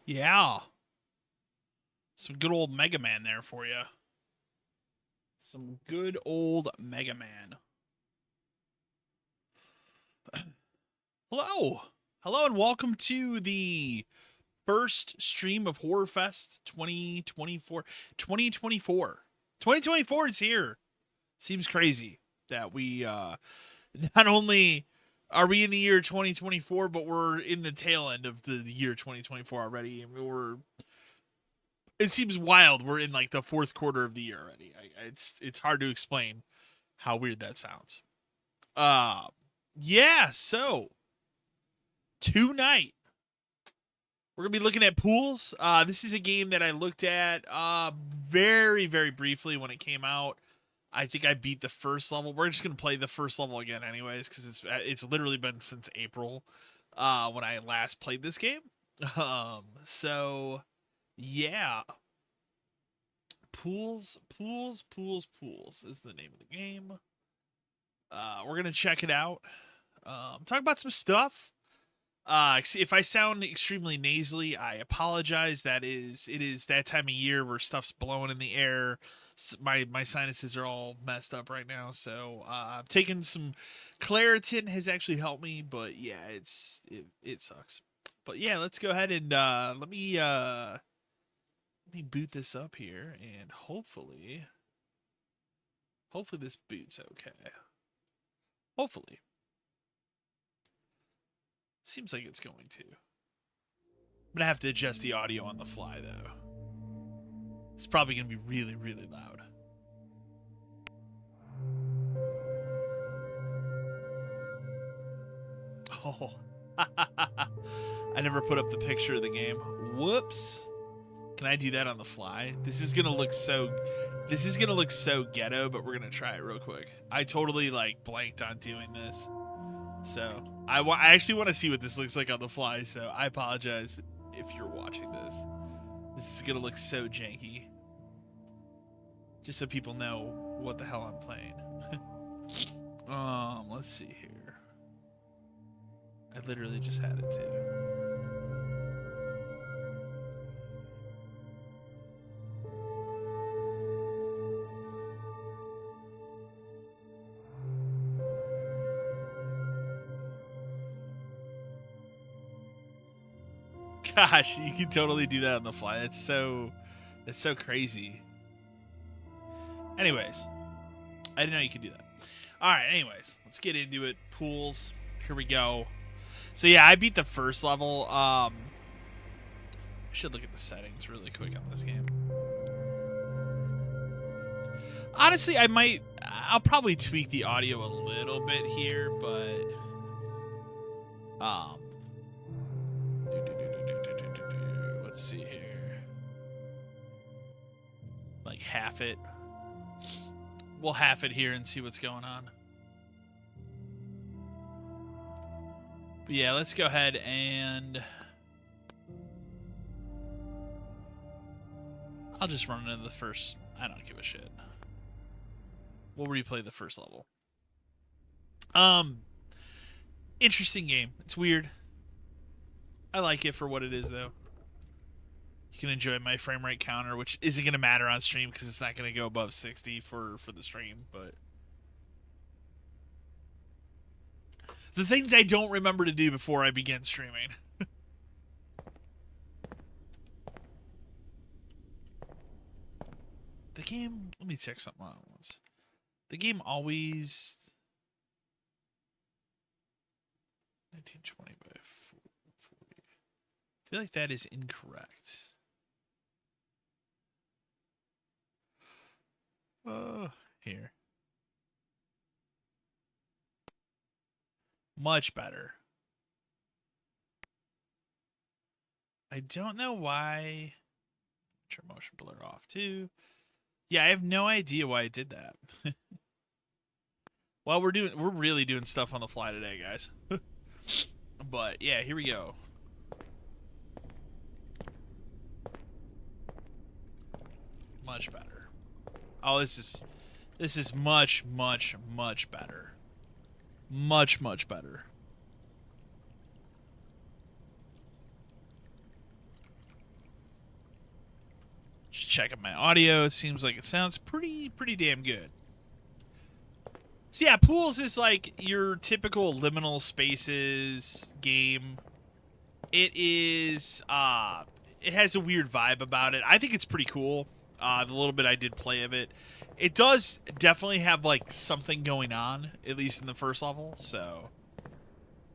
Yeah. Some good old Mega Man there for you. Some good old Mega Man. Hello. Hello and welcome to the first stream of HorrorFest 2024. 2024. 2024 is here. Seems crazy that we not only are we in the year 2024, but we're in the tail end of the year 2024 already, and it seems wild. We're in like the fourth quarter of the year already. It's hard to explain how weird that sounds. Yeah. So tonight we're gonna be looking at pools. This is a game that I looked at very very briefly when it came out. I think I beat the first level. We're just gonna play the first level again, anyways, because it's literally been since April when I last played this game. So yeah, pools is the name of the game. We're gonna check it out. Talk about some stuff. If I sound extremely nasally, I apologize. It is that time of year where stuff's blowing in the air. My sinuses are all messed up right now, so I'm taking some Claritin has actually helped me, but yeah, it sucks. But yeah, let's go ahead and let me boot this up here, and hopefully this boots okay. Hopefully. Seems like it's going to. I'm gonna have to adjust the audio on the fly though. It's probably gonna be really, really loud. Oh. I never put up the picture of the game. Whoops. Can I do that on the fly? This is gonna look so ghetto, but we're gonna try it real quick. I totally like blanked on doing this. So I actually want to see what this looks like on the fly, so I apologize if you're watching this. This is gonna look so janky. Just so people know what the hell I'm playing. Let's see here. I literally just had it too. Gosh, you can totally do that on the fly. That's so crazy. Anyways, I didn't know you could do that. All right, anyways, let's get into it. Pools. Here we go. So yeah, I beat the first level. I should look at the settings really quick on this game. Honestly, I'll probably tweak the audio a little bit here, but let's see here. Like half it. We'll half it here and see what's going on. But yeah, let's go ahead and I'll just run into the first. I don't give a shit. We'll replay the first level. Interesting game. It's weird. I like it for what it is, though. You can enjoy my frame rate counter, which isn't going to matter on stream because it's not going to go above 60 for the stream. But the things I don't remember to do before I begin streaming. The game... Let me check something out once. The game always... 1920 by 40. I feel like that is incorrect. Here. Much better. I don't know why. Turn motion blur off too. Yeah, I have no idea why I did that. Well, we're really doing stuff on the fly today, guys. But yeah, here we go. Much better. Oh, this This is much, much, much better. Much, much better. Just checking my audio. It seems like it sounds pretty damn good. So yeah, Pools is like your typical liminal spaces game. It is, it has a weird vibe about it. I think it's pretty cool. The little bit I did play of it. It does definitely have, like, something going on, at least in the first level, so.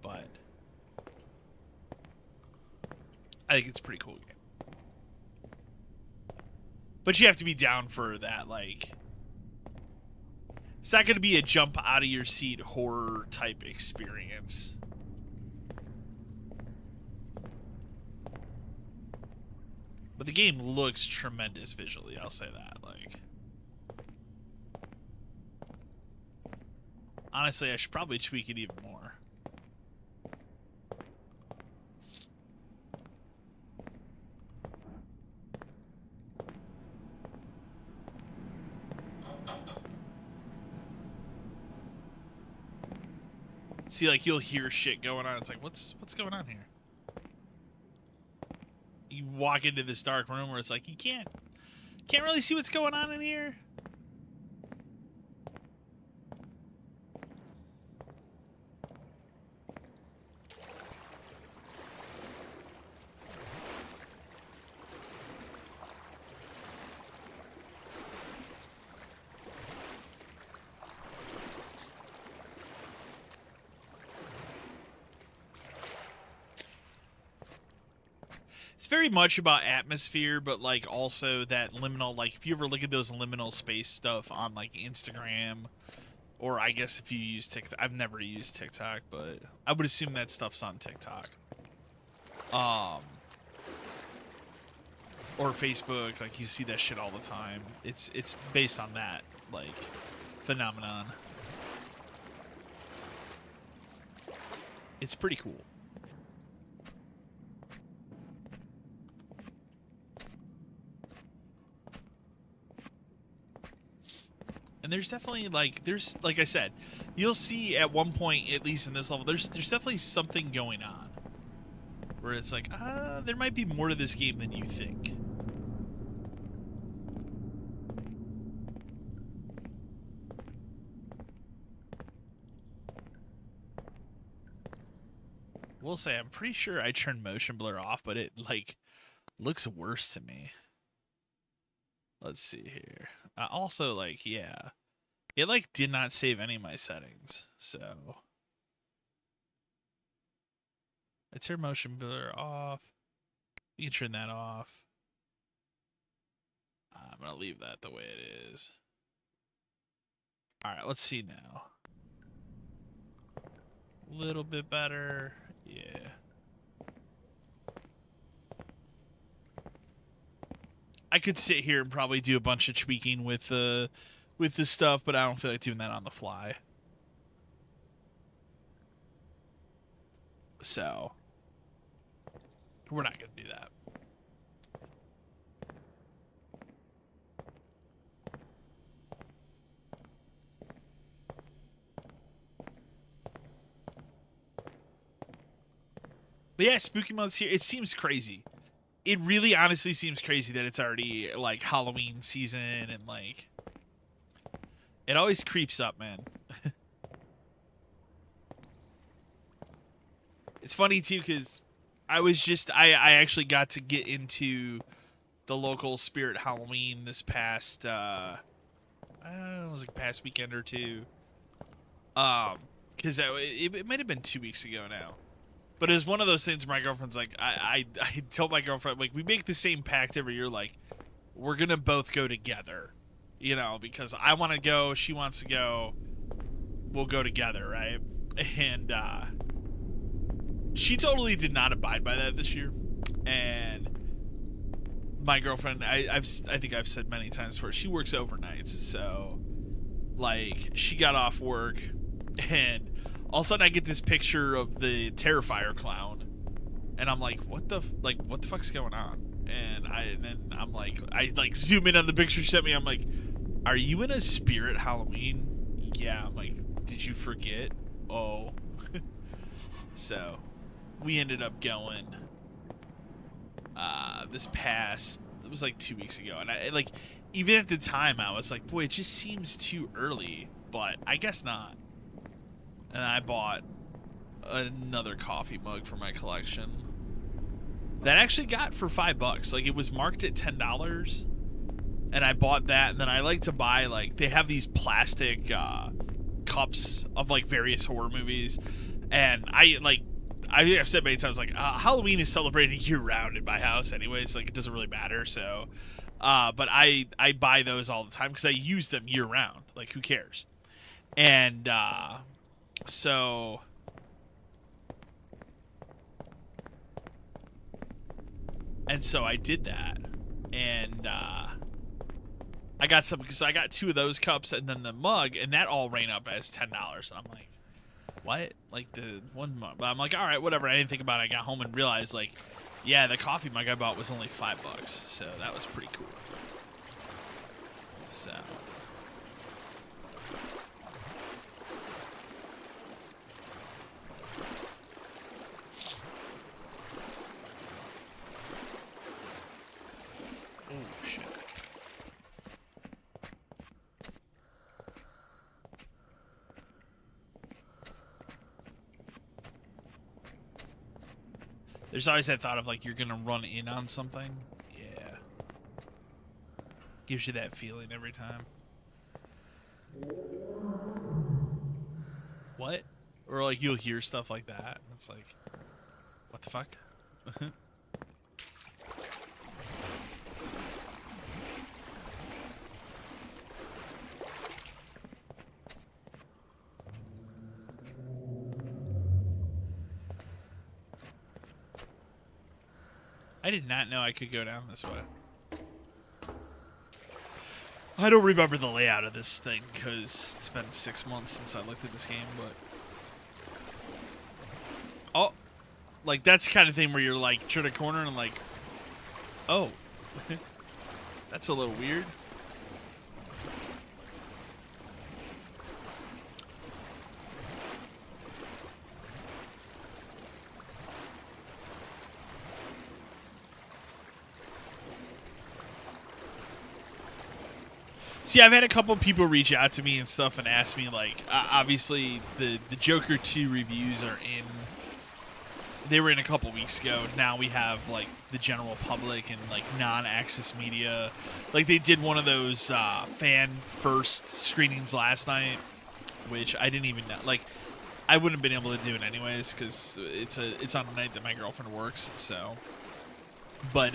But I think it's a pretty cool game. But you have to be down for that, like. It's not going to be a jump out of your seat horror type experience. But the game looks tremendous visually, I'll say that. Like, honestly, I should probably tweak it even more. See, like, you'll hear shit going on. It's like, what's going on here? You walk into this dark room where it's like, you can't really see what's going on in here. It's very much about atmosphere, but, like, also that liminal, like, if you ever look at those liminal space stuff on, like, Instagram, or I guess if you use TikTok. I've never used TikTok, but I would assume that stuff's on TikTok. Or Facebook, like, you see that shit all the time. It's based on that, like, phenomenon. It's pretty cool. And there's definitely, like, like I said, you'll see at one point, at least in this level, there's definitely something going on. Where it's like, there might be more to this game than you think. Will say, I'm pretty sure I turned motion blur off, but it, like, looks worse to me. Let's see here. Also, like, yeah. It, like, did not save any of my settings, so. I turned motion blur off. You can turn that off. I'm going to leave that the way it is. Alright, let's see now. A little bit better. Yeah. I could sit here and probably do a bunch of tweaking with this stuff, but I don't feel like doing that on the fly. So, we're not going to do that. But yeah, Spooky Month's here. It seems crazy. It really honestly seems crazy that it's already, like, Halloween season, and, like, it always creeps up, man. It's funny, too, because I actually got to get into the local Spirit Halloween this past, it was like past weekend or two. Because it might have been 2 weeks ago now. But it was one of those things where my girlfriend's like, I told my girlfriend, like, we make the same pact every year, like, we're going to both go together, you know, because I want to go, she wants to go, we'll go together, right? And she totally did not abide by that this year. And my girlfriend, I think I've said many times before, she works overnights, so, like, she got off work, and all of a sudden I get this picture of the Terrifier clown, and I'm like, what the fuck's going on? And then I'm like, I like zoom in on the picture she sent me. I'm like, are you in a spirit Halloween? Yeah. I'm like, did you forget? Oh. So, we ended up going this past, it was like 2 weeks ago, and I like, even at the time I was like, boy, it just seems too early, but I guess not. And I bought another coffee mug for my collection that I actually got for $5. Like, it was marked at $10, and I bought that. And then I like to buy, like, they have these plastic cups of like various horror movies, and I've said many times, like, Halloween is celebrated year-round in my house anyways. Like, it doesn't really matter, so... but I buy those all the time because I use them year-round. Like, who cares? And, so... And so I did that. And, I got some... So I got 2 of those cups and then the mug, and that all ran up as $10. And I'm like... What? Like, the one mug. But I'm like, all right, whatever. I didn't think about it. I got home and realized, like, yeah, the coffee mug I bought was only $5. So that was pretty cool. So. Oh, shit. There's always that thought of, like, you're gonna run in on something. Yeah. Gives you that feeling every time. What? Or, like, you'll hear stuff like that, and it's like, what the fuck? I did not know I could go down this way. I don't remember the layout of this thing because it's been 6 months since I looked at this game, but... Oh! Like, that's the kind of thing where you're, like, turn a corner and, like... Oh. That's a little weird. See, I've had a couple people reach out to me and stuff and ask me, like, obviously the Joker 2 reviews are in. They were in a couple weeks ago. Now we have, like, the general public and, like, non-access media. Like, they did one of those fan-first screenings last night, which I didn't even know. Like, I wouldn't have been able to do it anyways because it's on a night that my girlfriend works, so. But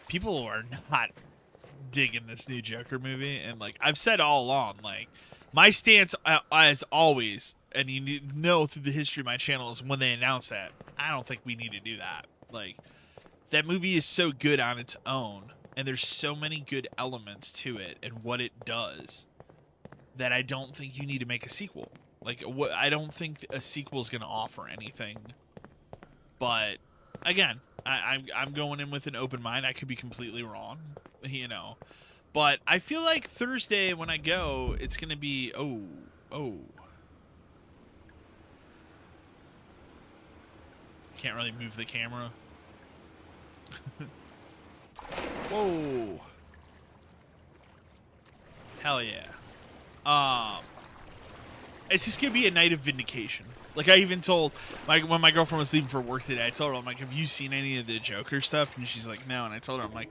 people are not digging this new Joker movie, and, like, I've said all along, like, my stance as always, and you know through the history of my channel, is when they announce that, I don't think we need to do that. Like, that movie is so good on its own, and there's so many good elements to it and what it does, that I don't think you need to make a sequel. Like, I don't think a sequel is going to offer anything. But again, I'm going in with an open mind. I could be completely wrong, you know. But I feel like Thursday when I go, it's going to be... Oh. Can't really move the camera. Whoa. Hell yeah. It's just going to be a night of vindication. Like, I even told, when my girlfriend was leaving for work today, I told her, I'm like, have you seen any of the Joker stuff? And she's like, no. And I told her, I'm like,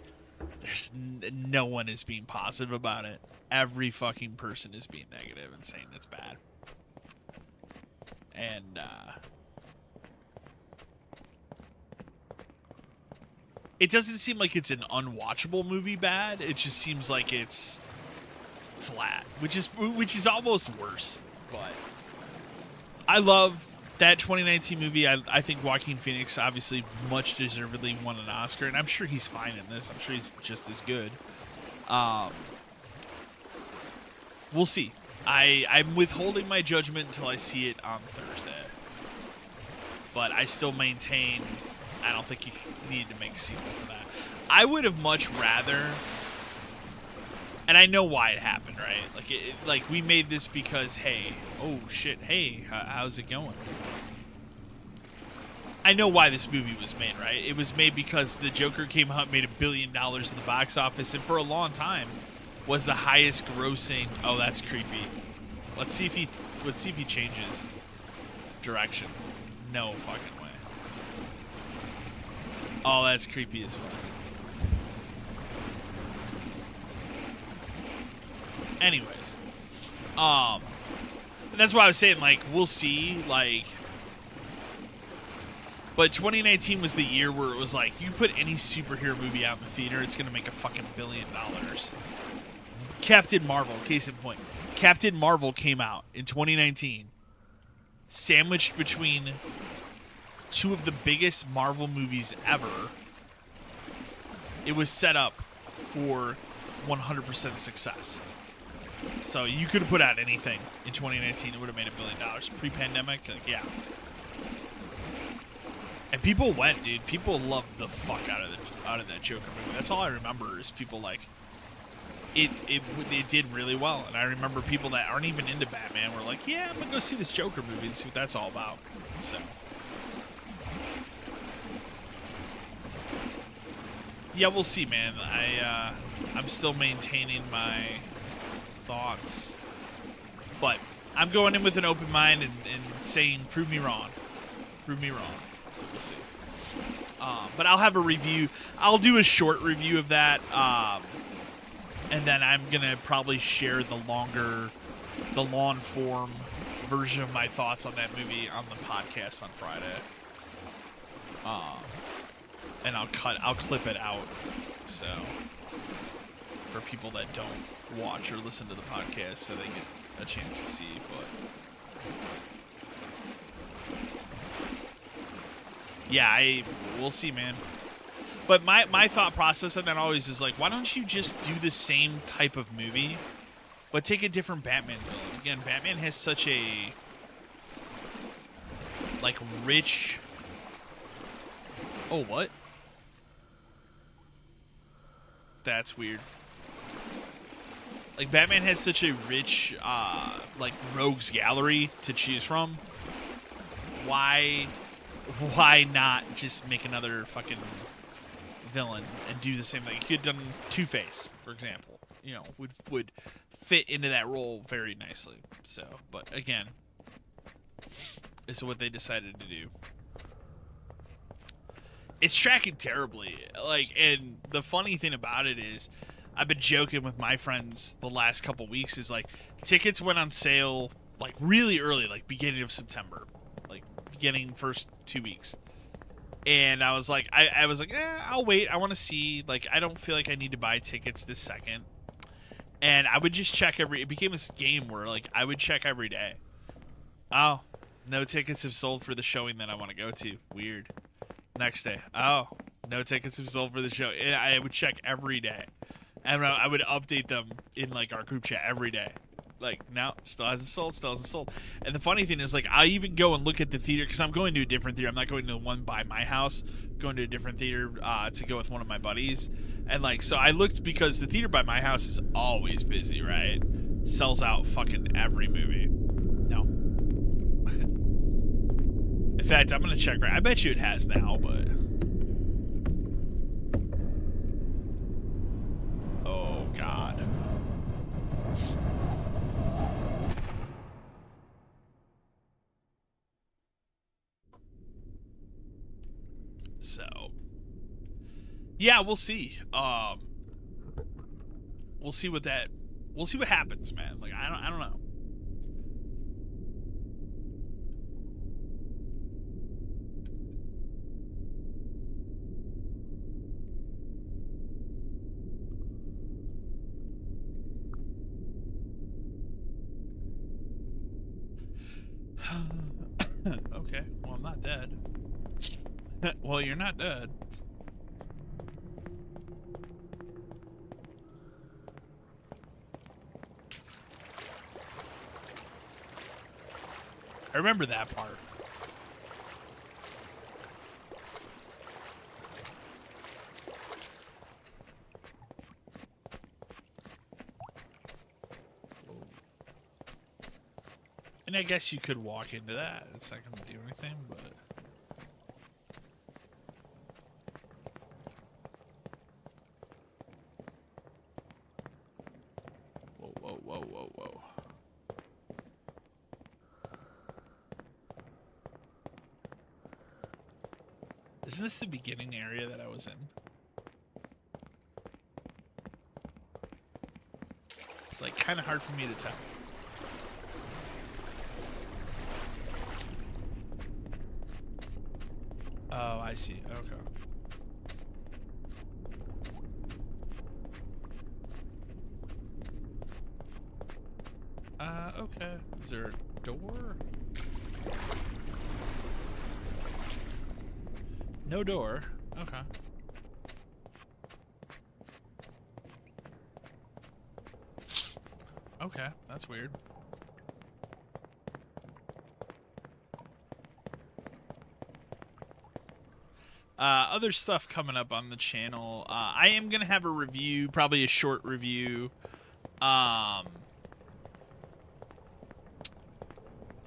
there's no one is being positive about it. Every fucking person is being negative and saying it's bad. And, it doesn't seem like it's an unwatchable movie bad. It just seems like it's flat, which is almost worse. But I love that 2019 movie. I think Joaquin Phoenix obviously much deservedly won an Oscar, and I'm sure he's fine in this. I'm sure he's just as good. We'll see. I'm withholding my judgment until I see it on Thursday. But I still maintain I don't think you need to make a sequel to that. I would have much rather And I know why it happened, right? Like we made this because, hey, oh shit, hey, how's it going? I know why this movie was made, right? It was made because the Joker came out, made $1 billion in the box office, and for a long time was the highest grossing. Oh, that's creepy. Let's see if he changes direction. No fucking way. Oh, that's creepy as fuck. Anyways, that's why I was saying, like, we'll see, like. But 2019 was the year where it was like, you put any superhero movie out in the theater, it's going to make a fucking $1 billion. Captain Marvel, case in point. Captain Marvel came out in 2019, sandwiched between two of the biggest Marvel movies ever. It was set up for 100% success. So you could have put out anything in 2019, it would have made $1 billion. Pre-pandemic, like, yeah. And people went, dude. People loved the fuck out of that Joker movie. That's all I remember is people like it did really well. And I remember people that aren't even into Batman were like, yeah, I'm gonna go see this Joker movie and see what that's all about. So yeah, we'll see, man. I'm still maintaining my thoughts, but I'm going in with an open mind and saying, prove me wrong. Prove me wrong. So we'll see. But I'll have a review. I'll do a short review of that. And then I'm going to probably share the long form version of my thoughts on that movie on the podcast on Friday. And I'll clip it out. So for people that don't watch or listen to the podcast so they get a chance to see, but yeah, we'll see, man. But my thought process on that always is like, why don't you just do the same type of movie, but take a different Batman villain? Again, Batman has such a like rich. Oh, what? That's weird. Like Batman has such a rich like rogues gallery to choose from. Why not just make another fucking villain and do the same thing? You could have done Two-Face, for example. You know, would fit into that role very nicely. So, but again, this is what they decided to do. It's tracking terribly. Like, and the funny thing about it is, I've been joking with my friends the last couple weeks, is like, tickets went on sale like really early, like beginning of September. Beginning first 2 weeks, and I was like, I'll wait. I want to see. Like, I don't feel like I need to buy tickets this second. And I would just check it became this game where like I would check every day. Oh, no tickets have sold for the showing that I want to go to. Weird. Next day, oh, no tickets have sold for the show. And I would check every day, and I would update them in like our group chat every day. Like, no, still hasn't sold. And the funny thing is, like, I even go and look at the theater, because I'm going to a different theater. I'm not going to the one by my house. I'm going to a different theater to go with one of my buddies. And, like, so I looked, because the theater by my house is always busy, right? Sells out fucking every movie. No. In fact, I'm going to check right. I bet you it has now, but. Oh, God. So, yeah, we'll see. We'll see what happens, man. Like, I don't know. Okay, well, I'm not dead. Well, you're not dead. I remember that part. And I guess you could walk into that. It's not going to do anything, but... Whoa, whoa, whoa, whoa, whoa. Isn't this the beginning area that I was in? It's like kind of hard for me to tell. Oh, I see. Okay. Okay. Is there a door? No door. Okay. Okay, that's weird. Other stuff coming up on the channel. I am gonna have a review, probably a short review.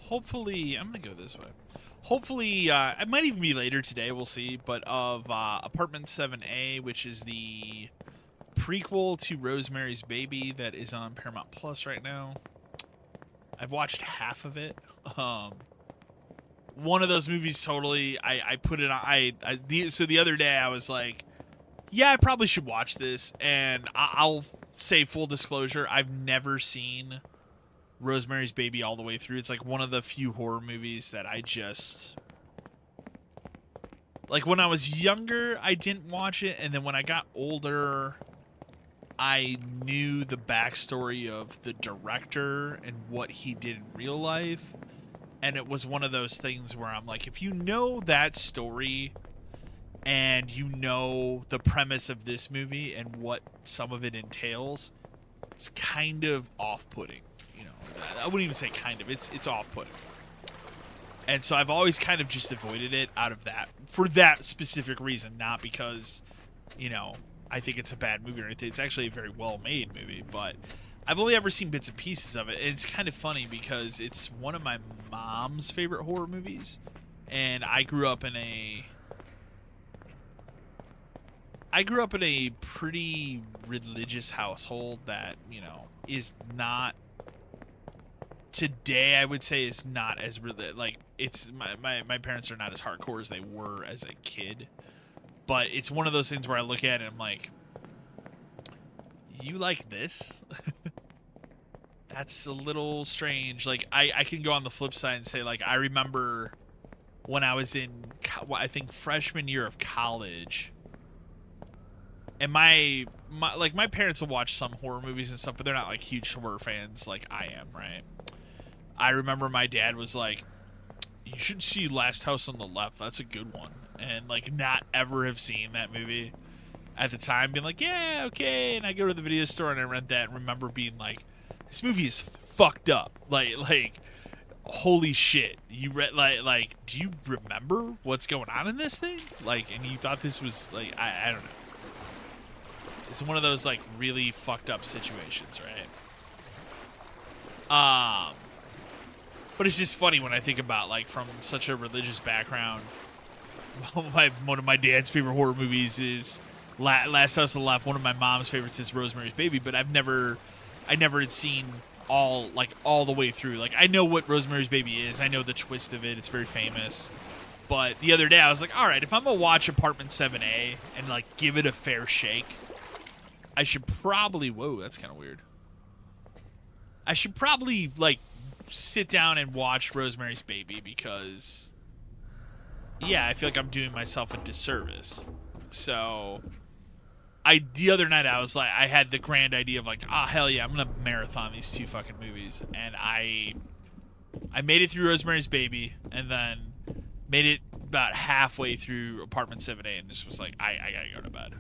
Hopefully, I'm gonna go this way. Hopefully, it might even be later today. We'll see. But of Apartment 7A, which is the prequel to Rosemary's Baby that is on Paramount Plus right now. I've watched half of it. One of those movies totally. I put it on. So the other day I was like, yeah, I probably should watch this. And I'll say full disclosure, I've never seen Rosemary's Baby all the way through. It's like one of the few horror movies that I just... Like when I was younger, I didn't watch it. And then when I got older, I knew the backstory of the director and what he did in real life. And it was one of those things where I'm like, if you know that story and you know the premise of this movie and what some of it entails, it's kind of off-putting. You know, I wouldn't even say kind of. It's off-putting. And so I've always kind of just avoided it out of that, for that specific reason, not because, you know, I think it's a bad movie or anything. It's actually a very well-made movie, but I've only ever seen bits and pieces of it. And it's kind of funny because it's one of my mom's favorite horror movies, and I grew up in a pretty religious household that, you know, is not today, I would say, is not as like, it's my parents are not as hardcore as they were as a kid. But it's one of those things where I look at it and I'm like, you like this? That's a little strange. Like, I can go on the flip side and say, like, I remember when I was in, I think, freshman year of college, and my parents will watch some horror movies and stuff, but they're not, like, huge horror fans like I am, right? I remember my dad was like, you should see Last House on the Left. That's a good one. And, like, not ever have seen that movie at the time, being like, yeah, okay. And I go to the video store and I rent that and remember being like, this movie is fucked up. Like, holy shit. You like, do you remember what's going on in this thing? Like, and you thought this was, like, I don't know. It's one of those, like, really fucked up situations, right? But it's just funny when I think about, like, from such a religious background, one of my dad's favorite horror movies is Last House on the Left. One of my mom's favorites is Rosemary's Baby, but I never had seen all the way through. Like, I know what Rosemary's Baby is. I know the twist of it. It's very famous. But the other day I was like, all right, if I'm going to watch Apartment 7A and, like, give it a fair shake, I should probably... Whoa, that's kind of weird. I should probably, like, sit down and watch Rosemary's Baby because, yeah, I feel like I'm doing myself a disservice. So, the other night I was like, I had the grand idea of like, hell yeah, I'm gonna marathon these two fucking movies, and I made it through Rosemary's Baby, and then made it about halfway through Apartment 7A, and just was like, I gotta go to bed.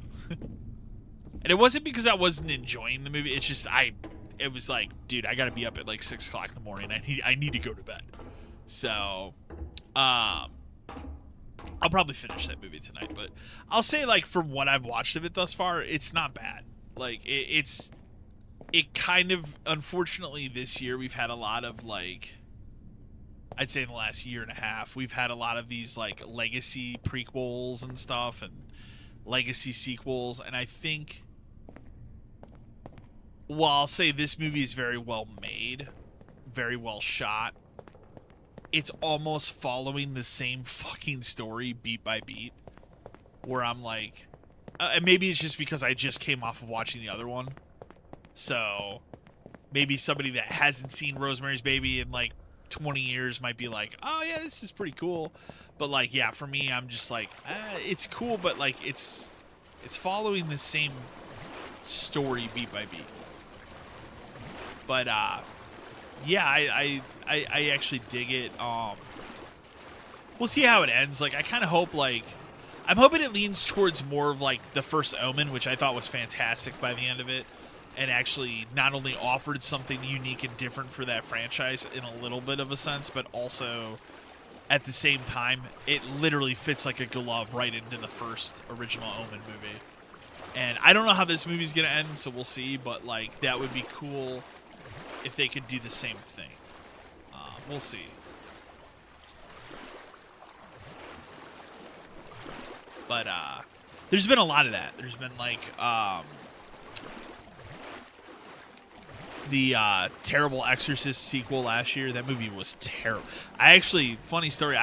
And it wasn't because I wasn't enjoying the movie. It's just it was like, dude, I gotta be up at like 6 o'clock in the morning. I need to go to bed. So, I'll probably finish that movie tonight. But I'll say, like, from what I've watched of it thus far, it's not bad. Like, it kind of, unfortunately, this year we've had a lot of, like, I'd say in the last year and a half, we've had a lot of these like legacy prequels and stuff and legacy sequels, and I think, well, I'll say this movie is very well made, very well shot. It's almost following the same fucking story beat by beat, where I'm like, and maybe it's just because I just came off of watching the other one, so maybe somebody that hasn't seen Rosemary's Baby in like 20 years might be like, oh yeah, this is pretty cool. But like, yeah, for me, I'm just like, it's cool, but like it's following the same story beat by beat. But yeah, I actually dig it. We'll see how it ends. Like, I kind of hope, like, I'm hoping it leans towards more of like the first Omen, which I thought was fantastic by the end of it, and actually not only offered something unique and different for that franchise in a little bit of a sense, but also at the same time, it literally fits like a glove right into the first original Omen movie. And I don't know how this movie's gonna end, so we'll see, but like, that would be cool if they could do the same thing. We'll see. But there's been a lot of that. There's been like the terrible Exorcist sequel last year. That movie was terrible. I actually, funny story,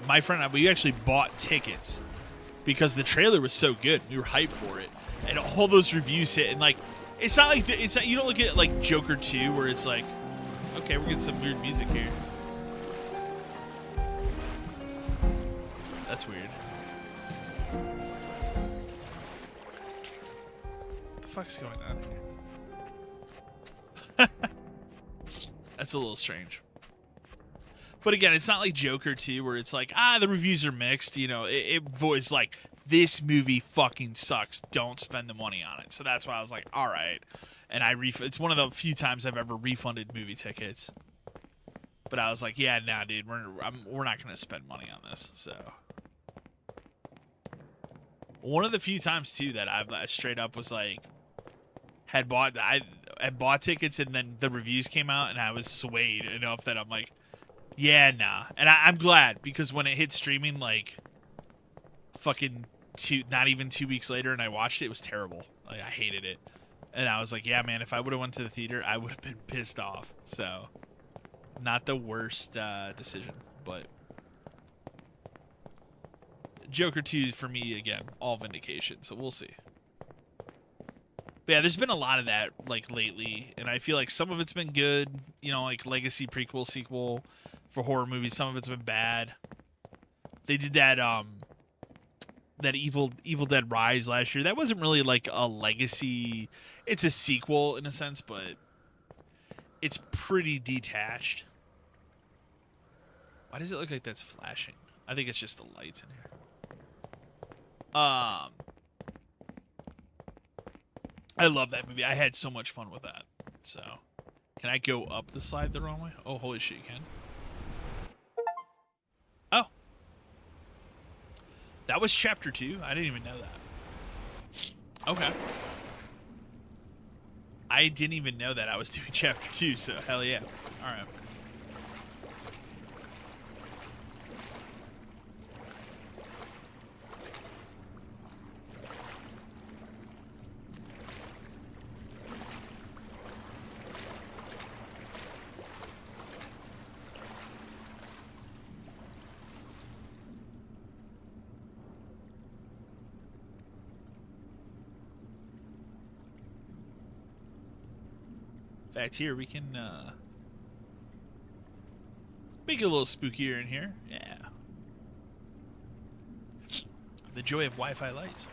my friend and I, we actually bought tickets because the trailer was so good. We were hyped for it, and all those reviews hit. And like, it's not like it's not, you don't look at it like Joker 2, where it's like, okay, we're getting some weird music here. That's weird. What the fuck's going on here? That's a little strange. But again, it's not like Joker 2, where it's like, the reviews are mixed. You know, it was like, this movie fucking sucks. Don't spend the money on it. So that's why I was like, all right. And it's one of the few times I've ever refunded movie tickets. But I was like, yeah, nah, dude, we're not gonna spend money on this. So one of the few times too that I straight up was like, I had bought tickets and then the reviews came out and I was swayed enough that I'm like, yeah, nah. And I'm glad, because when it hit streaming, like, fucking not even 2 weeks later, and I watched it, it was terrible. Like, I hated it. And I was like, yeah, man, if I would have went to the theater, I would have been pissed off. So, not the worst decision, but Joker 2 for me, again, all vindication. So we'll see. But yeah, there's been a lot of that, like, lately, and I feel like some of it's been good, you know, like legacy prequel, sequel for horror movies. Some of it's been bad. They did that that Evil Dead Rise last year. That wasn't really like a legacy. It's a sequel in a sense, but it's pretty detached. Why does it look like that's flashing? I think it's just the lights in here. I love that movie. I had so much fun with that. So, can I go up the slide the wrong way? Oh, holy shit, you can. Oh. That was chapter 2? I didn't even know that. Okay. I didn't even know that I was doing chapter 2, so hell yeah. Alright. In fact, here we can make it a little spookier in here. Yeah. The joy of Wi-Fi lights.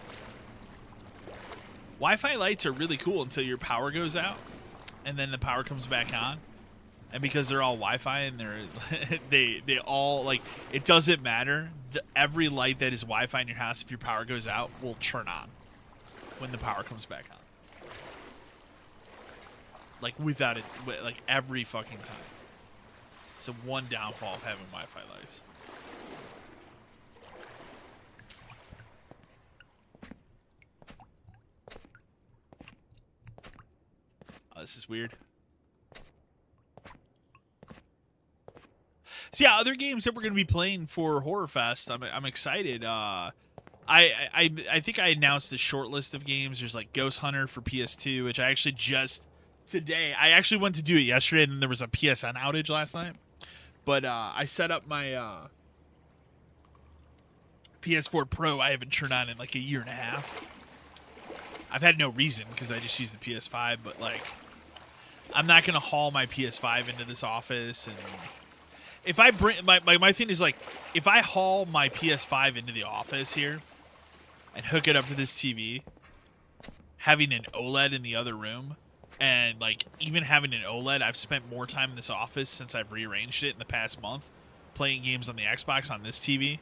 Wi-Fi lights are really cool until your power goes out, and then the power comes back on. And because they're all Wi-Fi and they all, like, it doesn't matter. Every light that is Wi-Fi in your house, if your power goes out, will turn on when the power comes back on. Like, without it, like, every fucking time. It's the one downfall of having Wi-Fi lights. Oh, this is weird. So yeah, other games that we're gonna be playing for HorrorFest. I'm excited. I think I announced the short list of games. There's like Ghost Hunter for PS2, which I actually just today. I actually went to do it yesterday, and then there was a PSN outage last night. But I set up my PS4 Pro. I haven't turned on in like a year and a half. I've had no reason because I just use the PS5. But like, I'm not gonna haul my PS5 into this office, and if I bring my thing is like, if I haul my PS5 into the office here and hook it up to this TV, having an OLED in the other room, and like even having an OLED, I've spent more time in this office since I've rearranged it in the past month, playing games on the Xbox on this TV.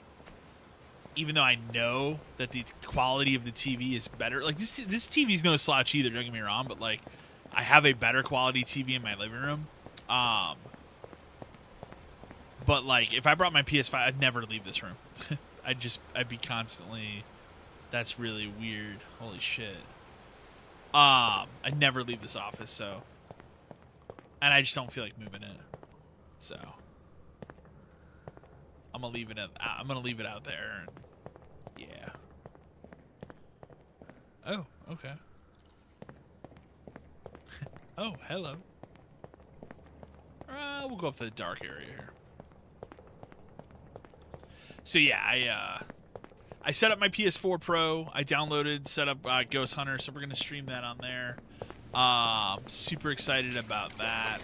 Even though I know that the quality of the TV is better, like this TV's no slouch either. Don't get me wrong, but like I have a better quality TV in my living room. But like if I brought my PS5, I'd never leave this room. I'd be constantly. That's really weird. Holy shit. I'd never leave this office, so. And I just don't feel like moving it. So. I'm gonna leave it out there. And yeah. Oh, okay. Oh, hello. We'll go up to the dark area here. So yeah, I set up my PS4 Pro. I downloaded, set up Ghost Hunter, so we're gonna stream that on there. Super excited about that.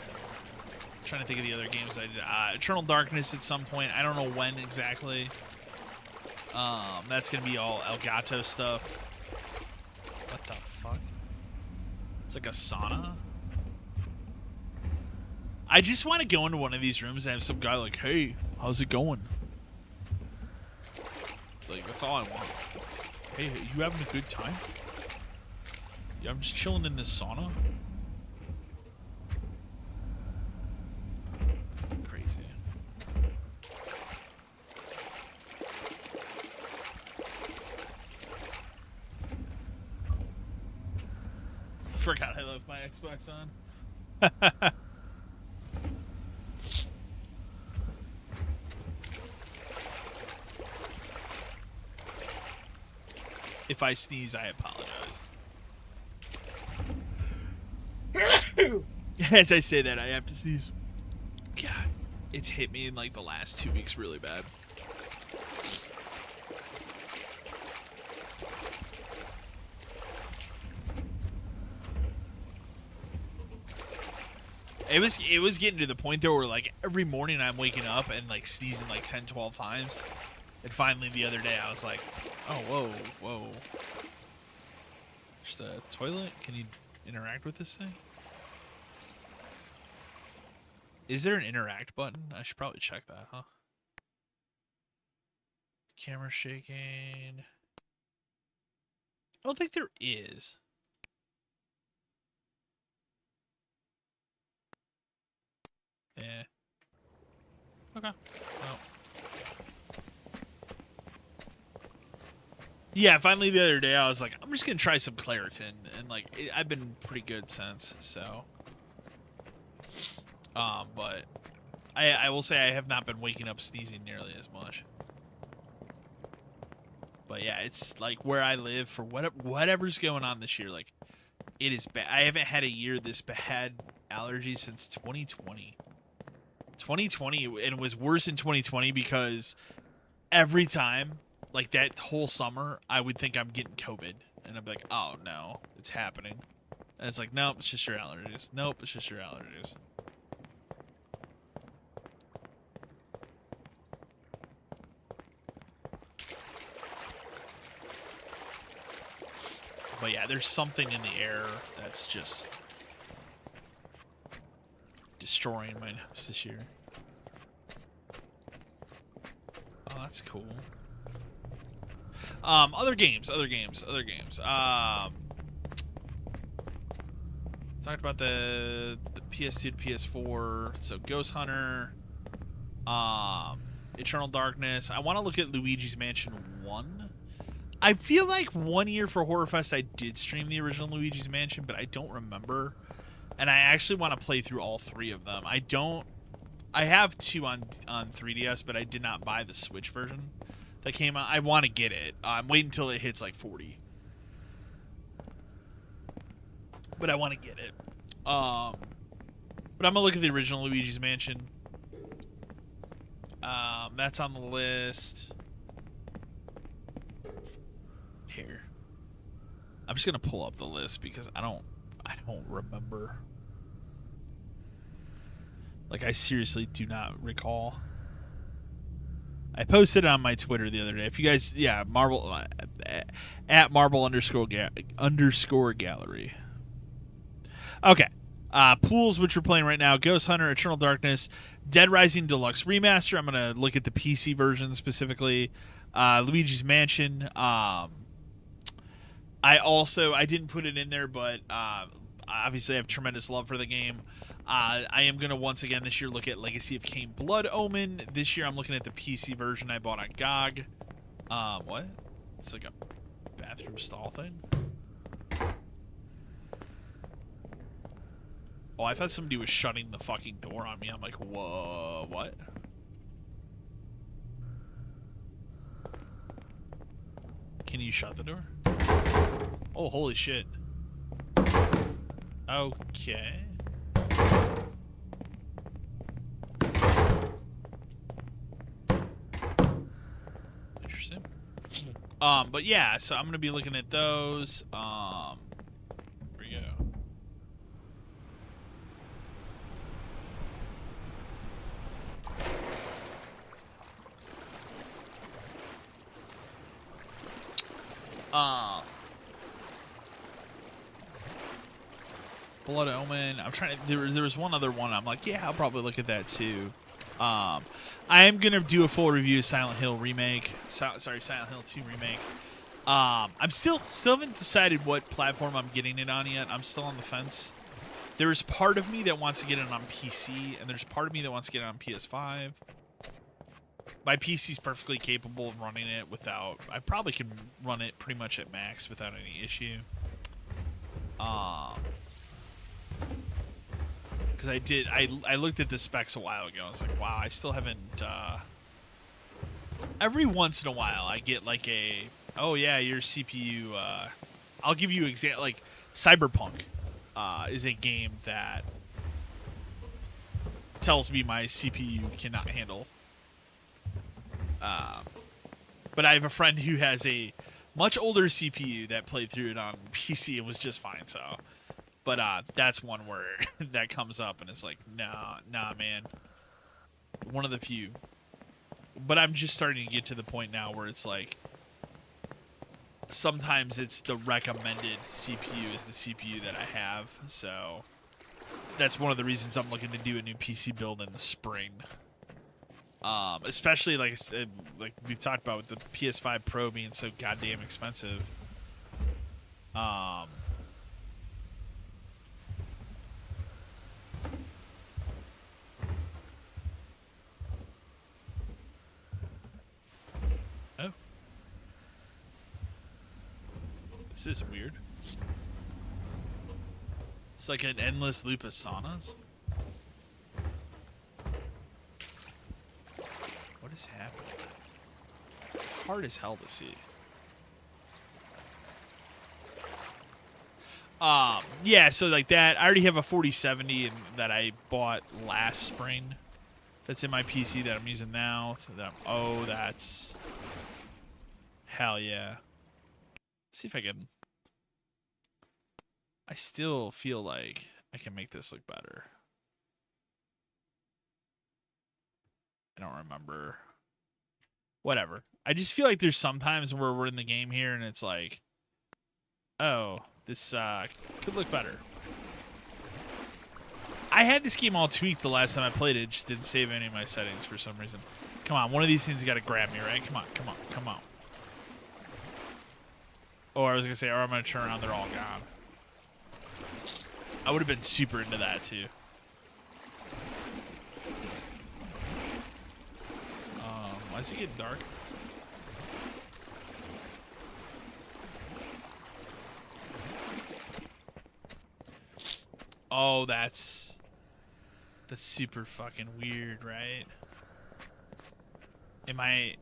Trying to think of the other games I did. Eternal Darkness at some point. I don't know when exactly. That's gonna be all Elgato stuff. What the fuck? It's like a sauna. I just want to go into one of these rooms and have some guy like, "Hey, how's it going?" Like that's all I want. Hey, you having a good time? Yeah, I'm just chilling in this sauna. Forgot I left my Xbox on. If I sneeze, I apologize. As I say that, I have to sneeze. God, it's hit me in like the last 2 weeks really bad. It was getting to the point though where like every morning I'm waking up and like sneezing like 10, 12 times. And finally the other day I was like, oh, whoa. Just a toilet? Can you interact with this thing? Is there an interact button? I should probably check that, huh? Camera shaking. I don't think there is. Yeah. Okay. Well. Yeah, finally the other day I was like, I'm just gonna try some Claritin, and like I've been pretty good since. So, but I will say I have not been waking up sneezing nearly as much. But yeah, it's like where I live for whatever's going on this year. Like it is bad. I haven't had a year this bad allergies since 2020. 2020, and it was worse in 2020 because every time, like that whole summer, I would think I'm getting COVID, and I'd be like, oh no, it's happening. And it's like, nope, it's just your allergies. Nope, it's just your allergies. But yeah, there's something in the air that's just destroying my nose this year. Oh, that's cool. Other games. Talked about the PS2 to PS4. So Ghost Hunter, Eternal Darkness. I want to look at Luigi's Mansion 1. I feel like 1 year for HorrorFest I did stream the original Luigi's Mansion, but I don't remember. And I actually want to play through all 3 of them. I I have 2 on 3DS, but I did not buy the Switch version that came out. I want to get it. I'm waiting until it hits like 40. But I want to get it. But I'm gonna look at the original Luigi's Mansion. That's on the list. Here. I'm just gonna pull up the list because I don't remember. Like, I seriously do not recall. I posted it on my Twitter the other day. If you guys, yeah, Marble at Marble _ gallery. Okay. Pools, which we're playing right now: Ghost Hunter, Eternal Darkness, Dead Rising Deluxe Remaster. I'm gonna look at the PC version specifically. Luigi's Mansion. I didn't put it in there, but obviously I have tremendous love for the game. I am going to once again this year look at Legacy of Kain Blood Omen. This year I'm looking at the PC version I bought on GOG. What? It's like a bathroom stall thing? Oh, I thought somebody was shutting the fucking door on me. I'm like, whoa, what? Can you shut the door? Oh, holy shit. Okay. Interesting. But yeah, so I'm gonna be looking at those. Here we go. Blood Omen. I'm trying to. There was one other one. I'm like, yeah, I'll probably look at that too. I am gonna do a full review of Silent Hill remake. Silent Hill 2 remake. I'm still haven't decided what platform I'm getting it on yet. I'm still on the fence. There's part of me that wants to get it on PC, and there's part of me that wants to get it on PS5. My PC's perfectly capable of running it without. I probably can run it pretty much at max without any issue. Because I looked at the specs a while ago. I was like, wow, I still haven't. Every once in a while, I get like a, oh yeah, your CPU. I'll give you example. Like Cyberpunk is a game that tells me my CPU cannot handle. But I have a friend who has a much older CPU that played through it on PC and was just fine. So. But that's one where that comes up and it's like, nah, man. One of the few. But I'm just starting to get to the point now where it's like, sometimes it's the recommended CPU is the CPU that I have. So that's one of the reasons I'm looking to do a new PC build in the spring. Especially like I said, like we've talked about with the PS5 Pro being so goddamn expensive. This is weird. It's like an endless loop of saunas. What is happening? It's hard as hell to see. Yeah, so like that. I already have a 4070 that I bought last spring. That's in my PC that I'm using now. Oh, that's hell yeah. Let's see if I can. I still feel like I can make this look better. I don't remember. Whatever. I just feel like there's sometimes where we're in the game here and it's like, oh, this could look better. I had this game all tweaked the last time I played it. It just didn't save any of my settings for some reason. Come on, one of these things got to grab me, right? Come on, come on, come on. Oh, I was going to say, or I'm going to turn around, they're all gone. I would have been super into that, too. Why is it getting dark? Oh, that's... That's super fucking weird, right? Am I...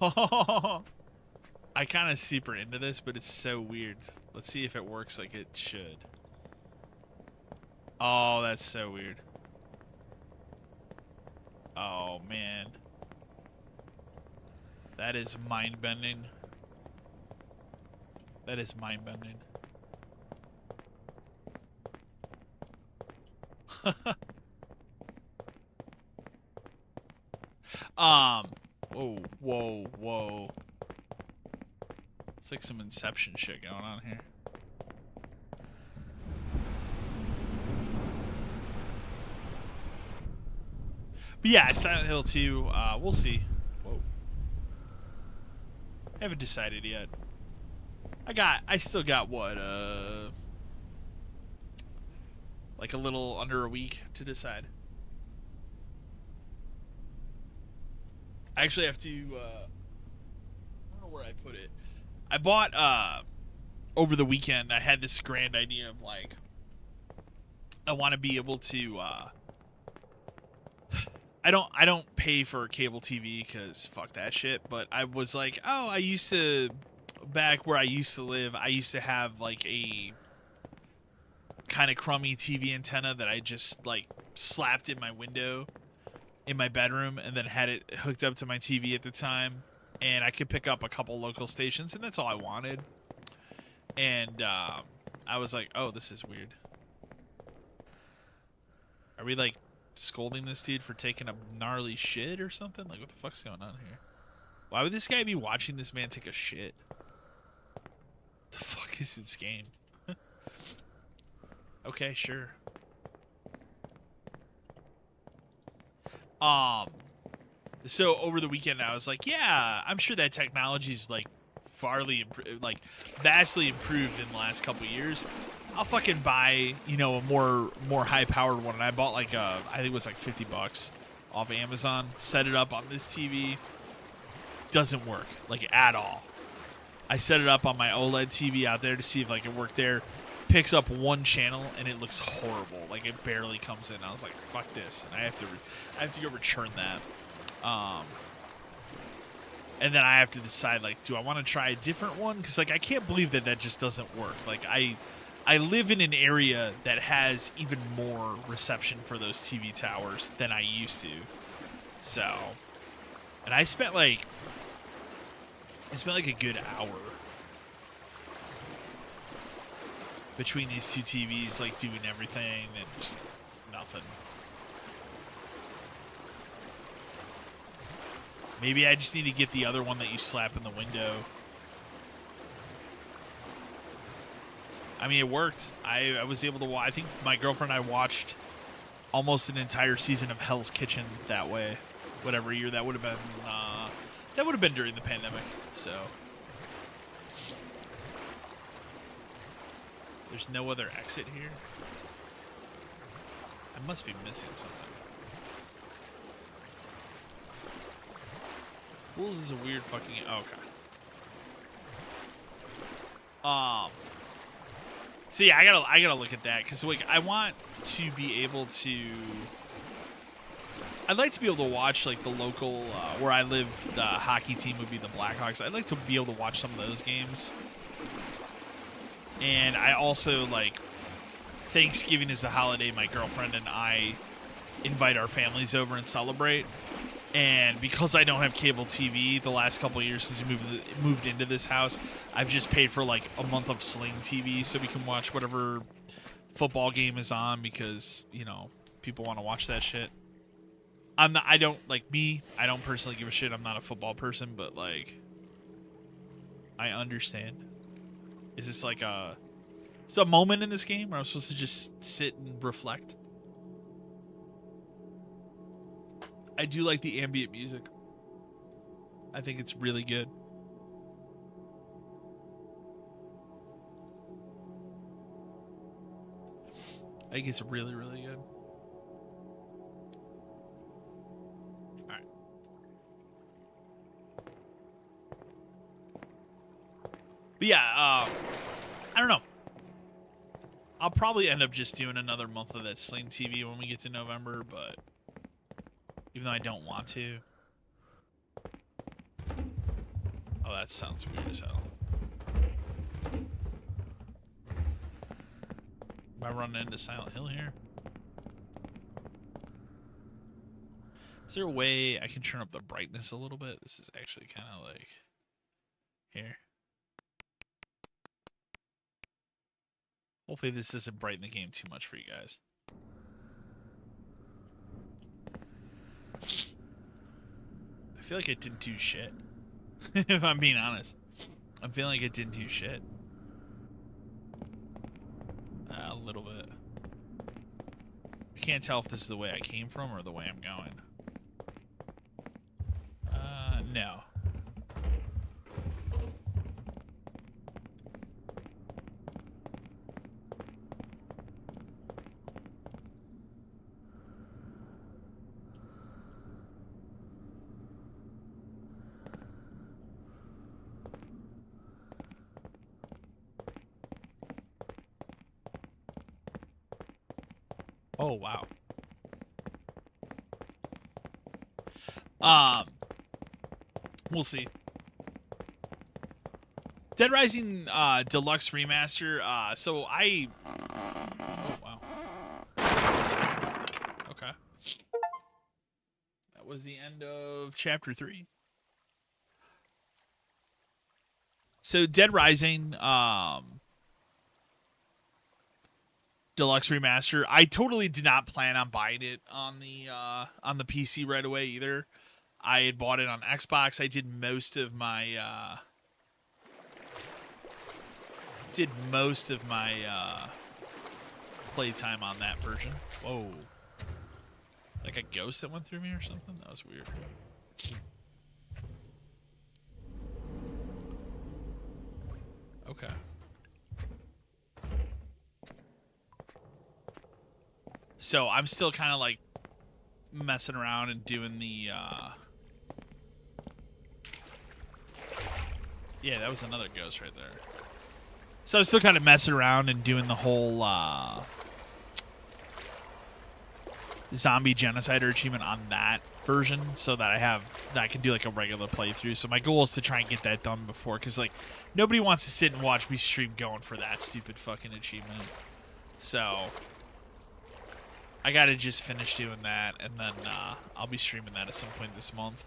Oh, I kind of super into this, but it's so weird. Let's see if it works like it should. Oh, that's so weird. Oh, man. That is mind-bending. That is mind-bending. Oh, whoa, whoa. It's like some Inception shit going on here. But yeah, Silent Hill 2, we'll see. Whoa. Haven't decided yet. I still got what, like a little under a week to decide. I actually have to, I don't know where I put it. I bought, over the weekend, I had this grand idea of like, I want to be able to, I don't pay for cable TV because fuck that shit. But I was like, oh, I used to, back where I used to live, I used to have like a kind of crummy TV antenna that I just like slapped in my window in my bedroom and then had it hooked up to my TV at the time. And I could pick up a couple local stations, and that's all I wanted. And I was like, oh, this is weird. Are we like scolding this dude for taking a gnarly shit or something? Like, what the fuck's going on here? Why would this guy be watching this man take a shit? The fuck is this game? Okay, sure. So over the weekend I was like, yeah, I'm sure that technology's like vastly improved in the last couple years. I'll fucking buy, you know, a more high powered one. And I bought like I think it was like $50 off Amazon. Set it up on this TV. Doesn't work like at all. I set it up on my OLED TV out there to see if like it worked there. Picks up one channel and it looks horrible. Like it barely comes in. I was like, fuck this. And I have to go return that. And then I have to decide, like, do I want to try a different one? Because, like, I can't believe that just doesn't work. Like, I live in an area that has even more reception for those TV towers than I used to. So, and I spent like a good hour between these two TVs, like, doing everything and just nothing. Maybe I just need to get the other one that you slap in the window. I mean, it worked. I was able to watch. I think my girlfriend and I watched almost an entire season of Hell's Kitchen that way. Whatever year that would have been. That would have been during the pandemic. So there's no other exit here. I must be missing something. Fools is a weird fucking... Oh, okay. So yeah, I gotta look at that because like I want to be able to. I'd like to be able to watch like the local where I live. The hockey team would be the Blackhawks. I'd like to be able to watch some of those games. And I also like Thanksgiving is the holiday my girlfriend and I invite our families over and celebrate. And because I don't have cable TV the last couple of years since we moved into this house, I've just paid for like a month of Sling TV so we can watch whatever football game is on because, you know, people want to watch that shit. I don't personally give a shit. I'm not a football person, but like, I understand. Is this like a moment in this game where I'm supposed to just sit and reflect? I do like the ambient music. I think it's really good. I think it's really, really good. All right. But yeah, I don't know. I'll probably end up just doing another month of that Sling TV when we get to November, but even though I don't want to. Oh, that sounds weird as hell. Am I running into Silent Hill here? Is there a way I can turn up the brightness a little bit? This is actually kind of like... Here. Hopefully this doesn't brighten the game too much for you guys. I feel like it didn't do shit. If I'm being honest. I'm feeling like it didn't do shit. A little bit. I can't tell if this is the way I came from or the way I'm going. No. Oh, wow. We'll see. Dead Rising Deluxe Remaster. So I... Oh, wow. Okay. That was the end of Chapter 3. So Dead Rising Deluxe Remaster. I totally did not plan on buying it on the PC right away either. I had bought it on Xbox. I did most of my playtime on that version. Whoa. Like a ghost that went through me or something? That was weird. Okay. So I'm still kind of like messing around and doing the yeah, that was another ghost right there. So I'm still kind of messing around and doing the whole zombie genocider achievement on that version, so that I can do like a regular playthrough. So my goal is to try and get that done before, because like nobody wants to sit and watch me stream going for that stupid fucking achievement. So I gotta just finish doing that, and then I'll be streaming that at some point this month.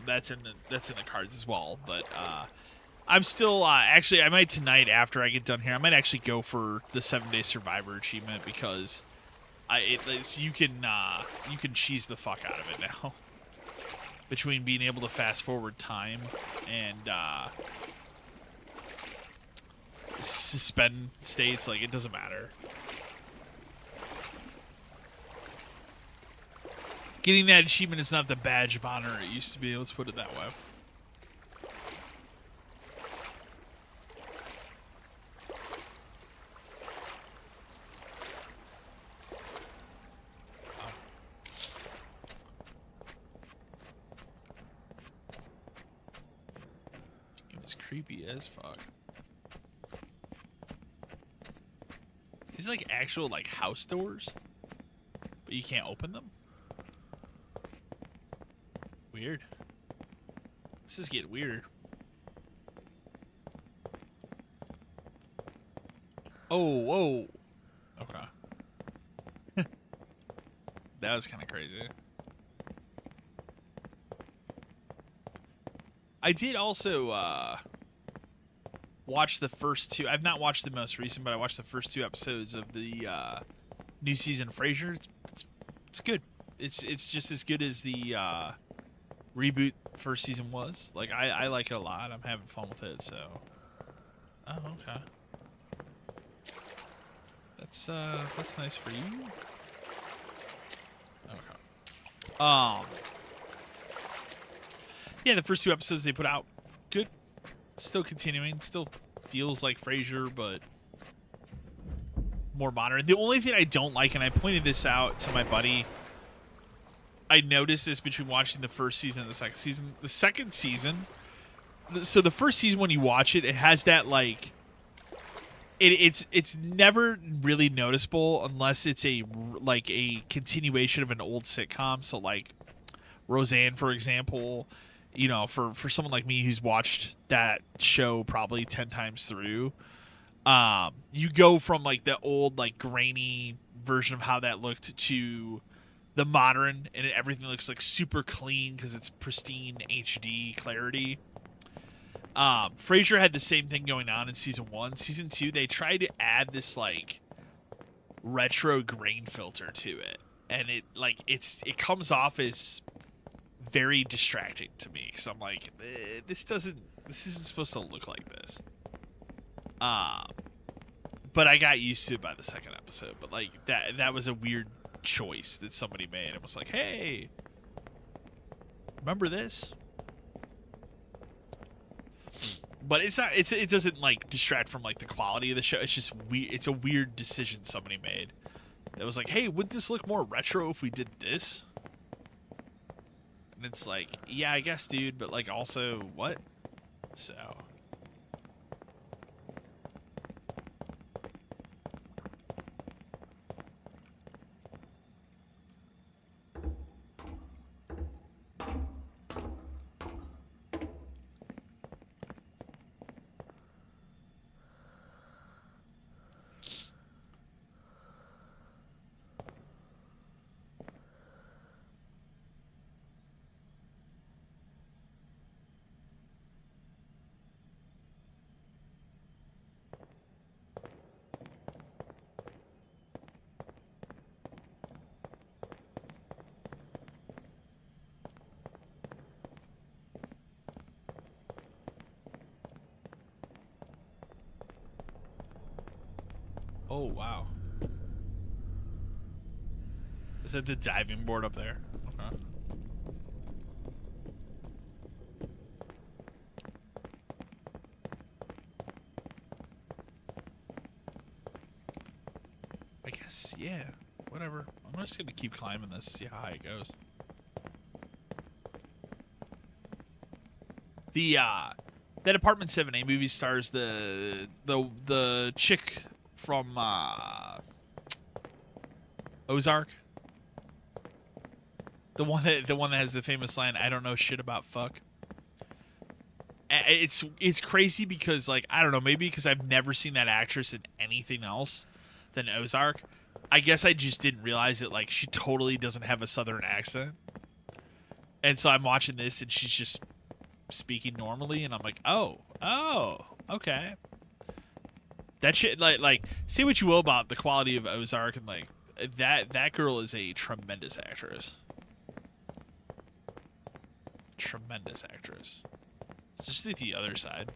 That's in the cards as well. But I'm still actually I might tonight after I get done here. I might actually go for the 7-Day Survivor achievement, because you can cheese the fuck out of it now. Between being able to fast forward time and suspend states, like it doesn't matter. Getting that achievement is not the badge of honor it used to be. Let's put it that way. It was creepy as fuck. These are like actual like house doors, but you can't open them. Weird. This is getting weird. Oh, whoa. Okay. That was kind of crazy. I did also watch the first two. I've not watched the most recent, but I watched the first 2 episodes of the new season of Frasier. It's good. It's just as good as the reboot first season was. Like I like it a lot. I'm having fun with it. So, oh, okay. That's nice for you. Okay. Yeah, the first 2 episodes they put out, good. Still continuing. Still feels like Frasier, but more modern. The only thing I don't like, and I pointed this out to my buddy, I noticed this between watching the first season and the second season. The second season so the first season when you watch it, it has that like it's never really noticeable unless it's a like a continuation of an old sitcom. So like Roseanne, for example, you know, for someone like me who's watched that show probably 10 times through, you go from like the old like grainy version of how that looked to the modern, and everything looks like super clean because it's pristine HD clarity. Frasier had the same thing going on in season 1. Season 2, they tried to add this like retro grain filter to it, and it comes off as very distracting to me because I'm like, this isn't supposed to look like this. But I got used to it by the second episode. But like that was a weird choice that somebody made. It was like, hey, remember this? But it's not. It doesn't like distract from like the quality of the show. It's just it's a weird decision somebody made. It was like, hey, would this look more retro if we did this? And it's like, yeah, I guess, dude. But like, also, what? So. Oh, wow. Is that the diving board up there? Okay. I guess, yeah. Whatever. I'm just gonna keep climbing this, see how high it goes. That Apartment 7A movie stars the chick from Ozark. The one that has the famous line, "I don't know shit about fuck." It's crazy because like I don't know, maybe because I've never seen that actress in anything else than Ozark. I guess I just didn't realize that like she totally doesn't have a southern accent. And so I'm watching this and she's just speaking normally and I'm like, "Oh, okay." That shit like say what you will about the quality of Ozark and like that girl is a tremendous actress. Tremendous actress. Let's just see the other side.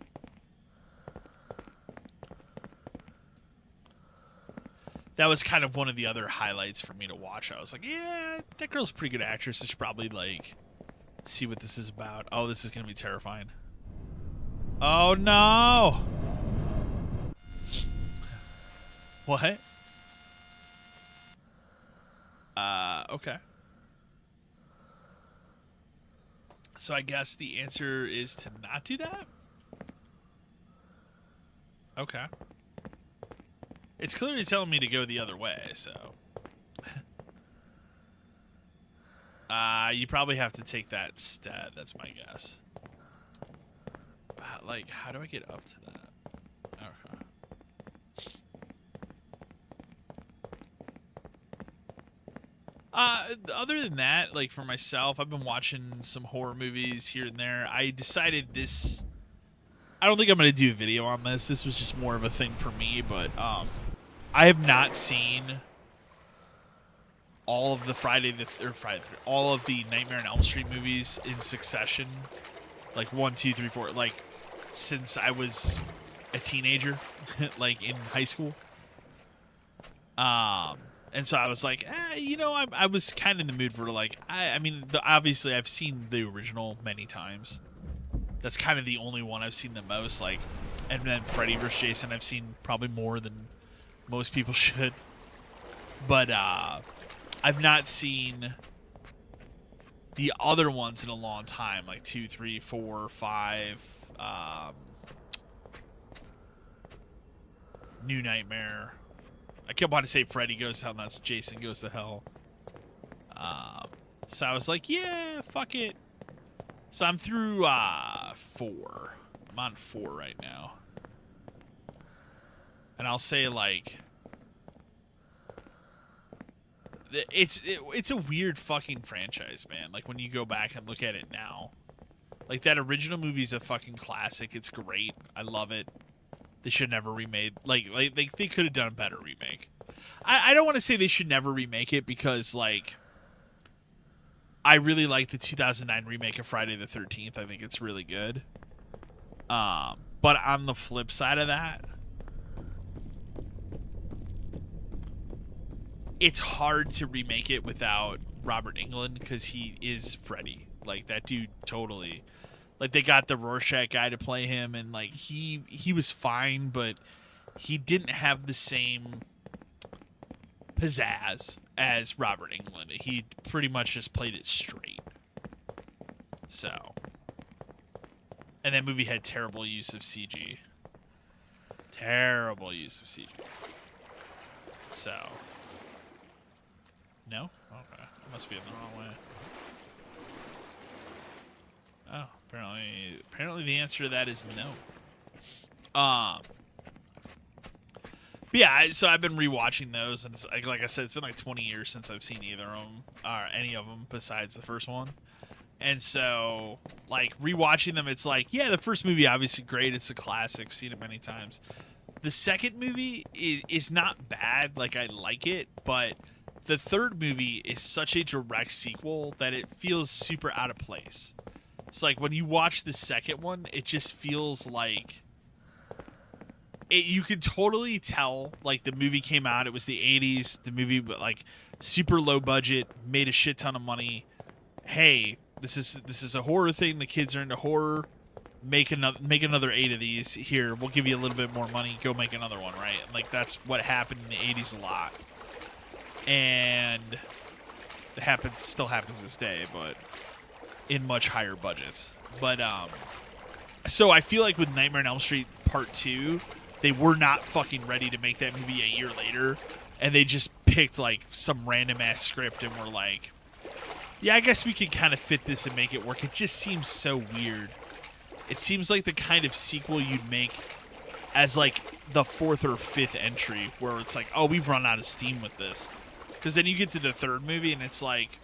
That was kind of one of the other highlights for me to watch. I was like, yeah, that girl's a pretty good actress. I should probably like see what this is about. Oh, this is gonna be terrifying. Oh no. What? Okay. So I guess the answer is to not do that? Okay. It's clearly telling me to go the other way, so. You probably have to take that instead, that's my guess. But, like, how do I get up to that? Okay. Other than that, like for myself, I've been watching some horror movies here and there. I decided this. I don't think I'm gonna do a video on this. This was just more of a thing for me, but I have not seen all of the all of the Nightmare on Elm Street movies in succession, like 1, 2, 3, 4, like since I was a teenager, like in high school. And so I was like, you know, I was kind of in the mood for like, I mean, obviously I've seen the original many times. That's kind of the only one I've seen the most. Like, and then Freddy vs. Jason I've seen probably more than most people should. But I've not seen the other ones in a long time, like 2, 3, 4, 5. New Nightmare. I kept wanting to say Freddy Goes to Hell, and that's Jason Goes to Hell. So I was like, yeah, fuck it. So I'm through 4. I'm on 4 right now. And I'll say, like, it's a weird fucking franchise, man. Like, when you go back and look at it now. Like, that original movie's a fucking classic. It's great. I love it. They should never remade. Like they could have done a better remake. I don't want to say they should never remake it because, like, I really like the 2009 remake of Friday the 13th. I think it's really good. But on the flip side of that, it's hard to remake it without Robert Englund because he is Freddy. Like, that dude totally. Like, they got the Rorschach guy to play him, and, like, he was fine, but he didn't have the same pizzazz as Robert Englund. He pretty much just played it straight. So. And that movie had terrible use of CG. Terrible use of CG. So. No? Okay. I must be in the wrong way. Oh, apparently the answer to that is no. But yeah, so I've been rewatching those, and it's, like I said, it's been like 20 years since I've seen either of them, or any of them besides the first one. And so, like, rewatching them, it's like, yeah, the first movie obviously great. It's a classic, seen it many times. The second movie is not bad, like, I like it, but the third movie is such a direct sequel that it feels super out of place. It's like when you watch the second one, it just feels like you could totally tell, like, the movie came out, it was the 80s, the movie, like, super low budget, made a shit ton of money. Hey, this is a horror thing, the kids are into horror, make another 8 of these. Here, we'll give you a little bit more money, go make another one, right? And, like, that's what happened in the 80s a lot. And it still happens this day, but in much higher budgets. But so I feel like with Nightmare on Elm Street Part 2, they were not fucking ready to make that movie a year later, and they just picked, like, some random ass script and were like, yeah, I guess we could kind of fit this and make it work. It just seems so weird. It seems like the kind of sequel you'd make as, like, the 4th or 5th entry, where it's like, oh, we've run out of steam with this. Because then you get to the third movie and it's like,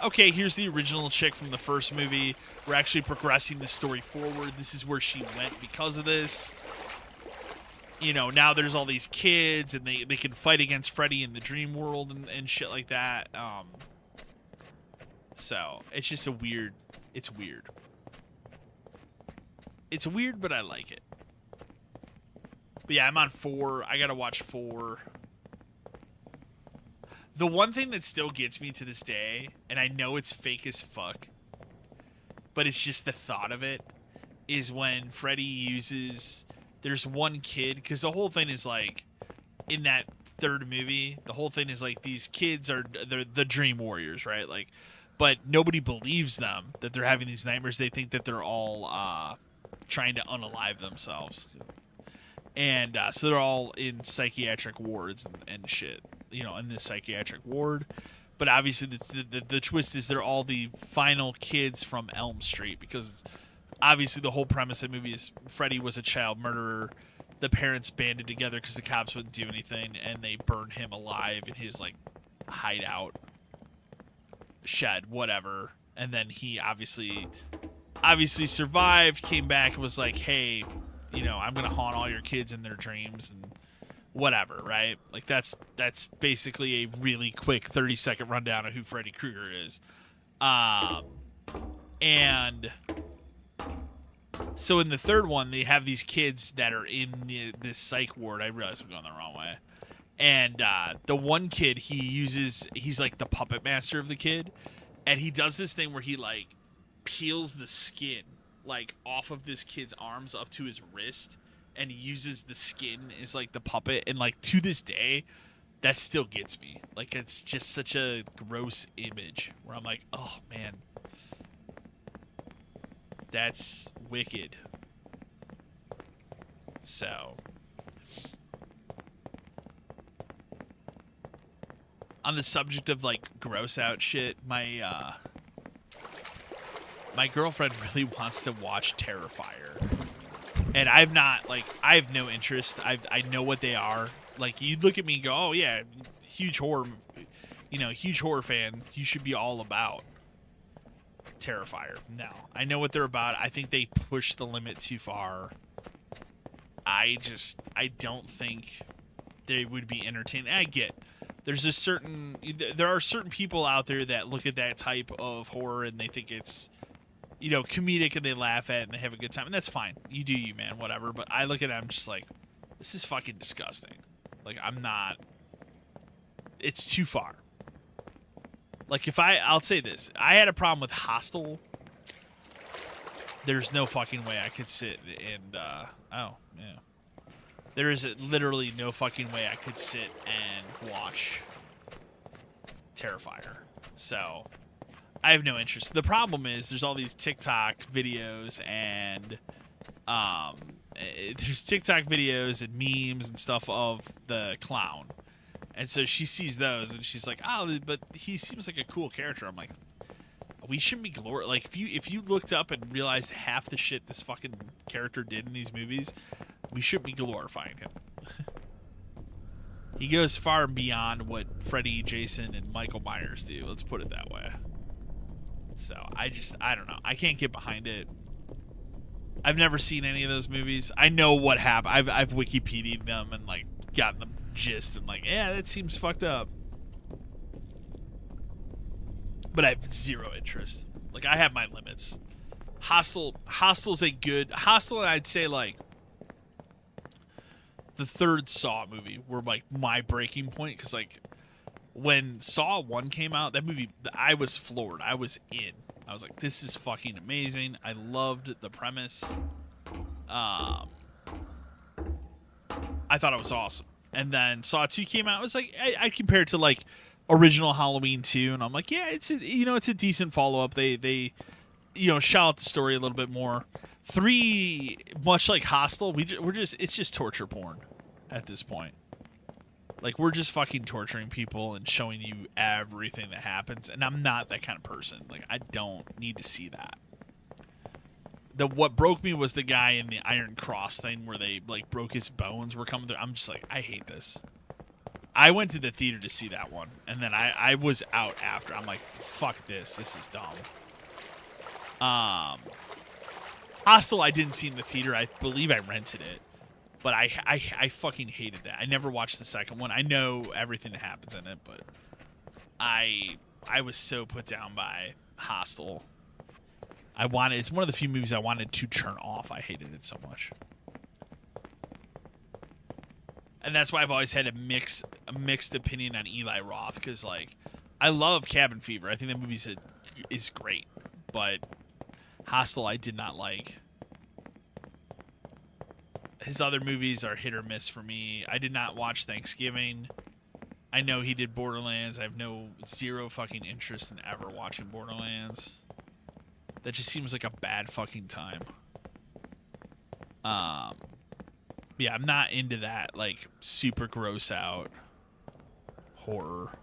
okay, here's the original chick from the first movie. We're actually progressing the story forward. This is where she went because of this. You know, now there's all these kids, and they can fight against Freddy in the dream world and shit like that. So, it's just it's weird. It's weird, but I like it. But yeah, I'm on 4. I gotta watch 4. The one thing that still gets me to this day, and I know it's fake as fuck, but it's just the thought of it, is when Freddy uses... There's one kid, because the whole thing is like, in that third movie, the whole thing is like, these kids they're the Dream Warriors, right? Like, but nobody believes them that they're having these nightmares. They think that they're all trying to unalive themselves. And so they're all in psychiatric wards and shit, you know, in this psychiatric ward. But obviously the twist is they're all the final kids from Elm Street, because obviously the whole premise of the movie is Freddy was a child murderer. The parents banded together because the cops wouldn't do anything, and they burned him alive in his, like, hideout, shed, whatever. And then he obviously survived, came back, and was like, hey, you know, I'm gonna haunt all your kids in their dreams and whatever, right? Like, that's basically a really quick 30-second rundown of who Freddy Krueger is. And so in the third one, they have these kids that are in this psych ward. I realize I'm going the wrong way. And the one kid, he's like the puppet master of the kid, and he does this thing where he, like, peels the skin, like, off of this kid's arms up to his wrist, and he uses the skin as, like, the puppet. And, like, to this day, that still gets me. Like, it's just such a gross image where I'm like, oh, man, that's wicked. So, on the subject of like gross out shit, my girlfriend really wants to watch Terrifier, and I have no interest. I know what they are. Like, you'd look at me and go, oh yeah, huge horror fan. You should be all about Terrifier. No, I know what they're about. I think they push the limit too far. I don't think they would be entertaining. I get there are certain people out there that look at that type of horror and they think it's, comedic, and they laugh at it and they have a good time, and that's fine. You do you, man, whatever. But I look at it, I'm just like, this is fucking disgusting. Like, it's too far. Like, I'll say this. I had a problem with Hostel. There's no fucking way I could sit and, there is literally no fucking way I could sit and watch Terrifier. So, I have no interest. The problem is there's all these TikTok videos and, there's TikTok videos and memes and stuff of the clown. And so she sees those and she's like, oh, but he seems like a cool character. I'm like, we shouldn't be like, if you looked up and realized half the shit this fucking character did in these movies, we shouldn't be glorifying him. He goes far beyond what Freddy, Jason, and Michael Myers do. Let's put it that way. So I don't know. I can't get behind it. I've never seen any of those movies. I know what happened. I've Wikipedia'd them and like gotten the gist and like, yeah, that seems fucked up. But I have zero interest. Like, I have my limits. Hostel's a good Hostel, and I'd say like the third Saw movie were like my breaking point, because like when Saw 1 came out, that movie, I was floored. I was in. I was like, this is fucking amazing. I loved the premise. I thought it was awesome. And then Saw 2 came out. It was like, I compared to like original Halloween 2, and I'm like, yeah, it's a decent follow-up. They shout out the story a little bit more. 3, much like Hostel, it's just torture porn at this point. Like, we're just fucking torturing people and showing you everything that happens, and I'm not that kind of person. Like, I don't need to see that. What broke me was the guy in the Iron Cross thing where they like broke his bones were coming through. I'm just like, I hate this. I went to the theater to see that one, and then I was out after. I'm like, fuck this. This is dumb. Hostel I didn't see in the theater. I believe I rented it. But I fucking hated that. I never watched the second one. I know everything that happens in it, but I was so put down by Hostel. It's one of the few movies I wanted to turn off. I hated it so much. And that's why I've always had a mixed opinion on Eli Roth, because like, I love Cabin Fever. I think that movie is great, but Hostel I did not like. His other movies are hit or miss for me. I did not watch Thanksgiving. I know he did Borderlands. I have zero fucking interest in ever watching Borderlands. That just seems like a bad fucking time. Yeah, I'm not into that, like, super gross out horror.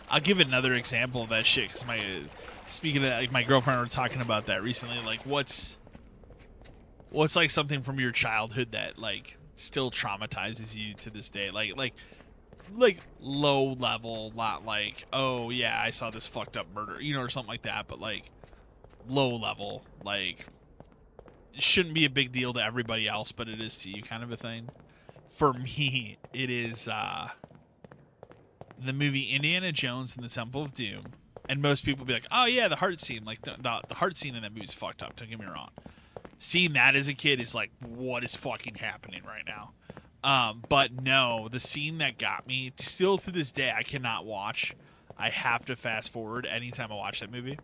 I'll give another example of that shit, because speaking of that, like, my girlfriend were talking about that recently. Like, what's like something from your childhood that like still traumatizes you to this day? Like low level, not like, oh yeah, I saw this fucked up murder, or something like that, but like low level, like it shouldn't be a big deal to everybody else, but it is to you, kind of a thing. For me, it is the movie Indiana Jones and the Temple of Doom. And most people be like, oh yeah, the heart scene, like the heart scene in that movie is fucked up, don't get me wrong. Seeing that as a kid is like, what is fucking happening right now? But no, the scene that got me, still to this day, I cannot watch. I have to fast forward anytime I watch that movie,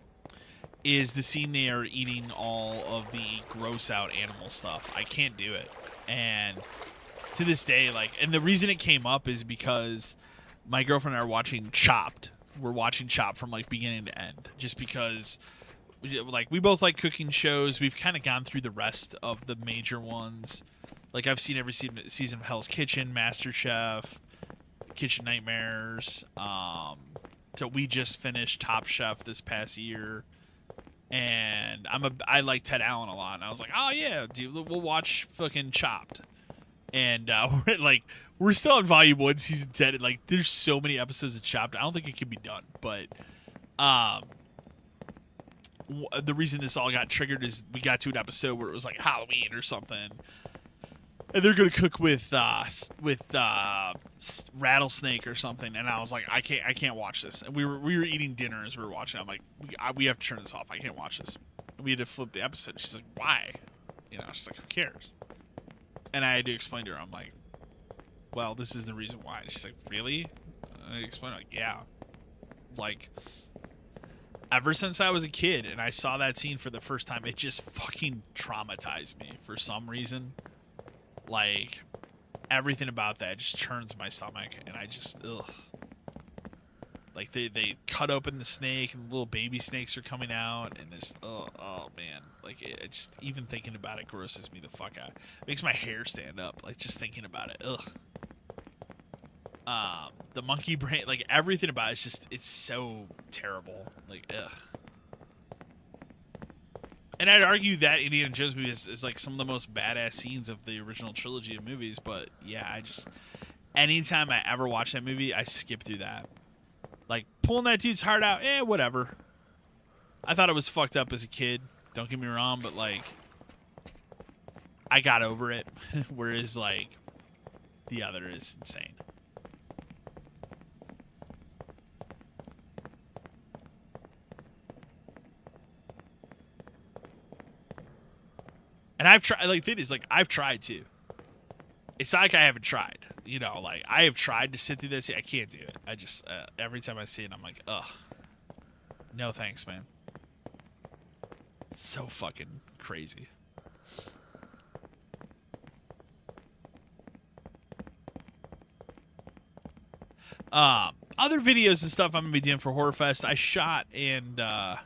is the scene they are eating all of the gross out animal stuff. I can't do it. And to this day, like, and the reason it came up is because my girlfriend and I are watching Chopped. We're watching Chopped from like beginning to end, just because, like, we both like cooking shows. We've kind of gone through the rest of the major ones. Like, I've seen every season of Hell's Kitchen, MasterChef, Kitchen Nightmares. So we just finished Top Chef this past year. And I like Ted Allen a lot, and I was like, oh yeah, dude, we'll watch fucking Chopped. And we're still on volume 1, season 10, and like there's so many episodes of Chopped. I don't think it can be done, but the reason this all got triggered is we got to an episode where it was like Halloween or something, and they're gonna cook with rattlesnake or something, and I was like, I can't watch this. And we were eating dinner as we were watching. I'm like, we have to turn this off. I can't watch this. And we had to flip the episode. She's like, why? She's like, who cares? And I had to explain to her. I'm like, well, this is the reason why. And she's like, really? And I explained, like, yeah, like, ever since I was a kid and I saw that scene for the first time, it just fucking traumatized me for some reason. Like, everything about that just turns my stomach, and I just, ugh. Like, they cut open the snake, and little baby snakes are coming out, and it's, oh man. Like, it just, even thinking about it grosses me the fuck out. It makes my hair stand up, like, just thinking about it, ugh. The monkey brain, like, everything about it's just, it's so terrible. Like, ugh. And I'd argue that Indiana Jones movie is like some of the most badass scenes of the original trilogy of movies. But yeah, anytime I ever watch that movie, I skip through that. Like, pulling that dude's heart out, whatever. I thought it was fucked up as a kid. Don't get me wrong, but like, I got over it. Whereas like, the other is insane. And I've tried, like, it is, like, I've tried to. It's not like I haven't tried. Like, I have tried to sit through this. I can't do it. I just, every time I see it, I'm like, ugh. No thanks, man. So fucking crazy. Other videos and stuff I'm going to be doing for HorrorFest. I shot and, I'm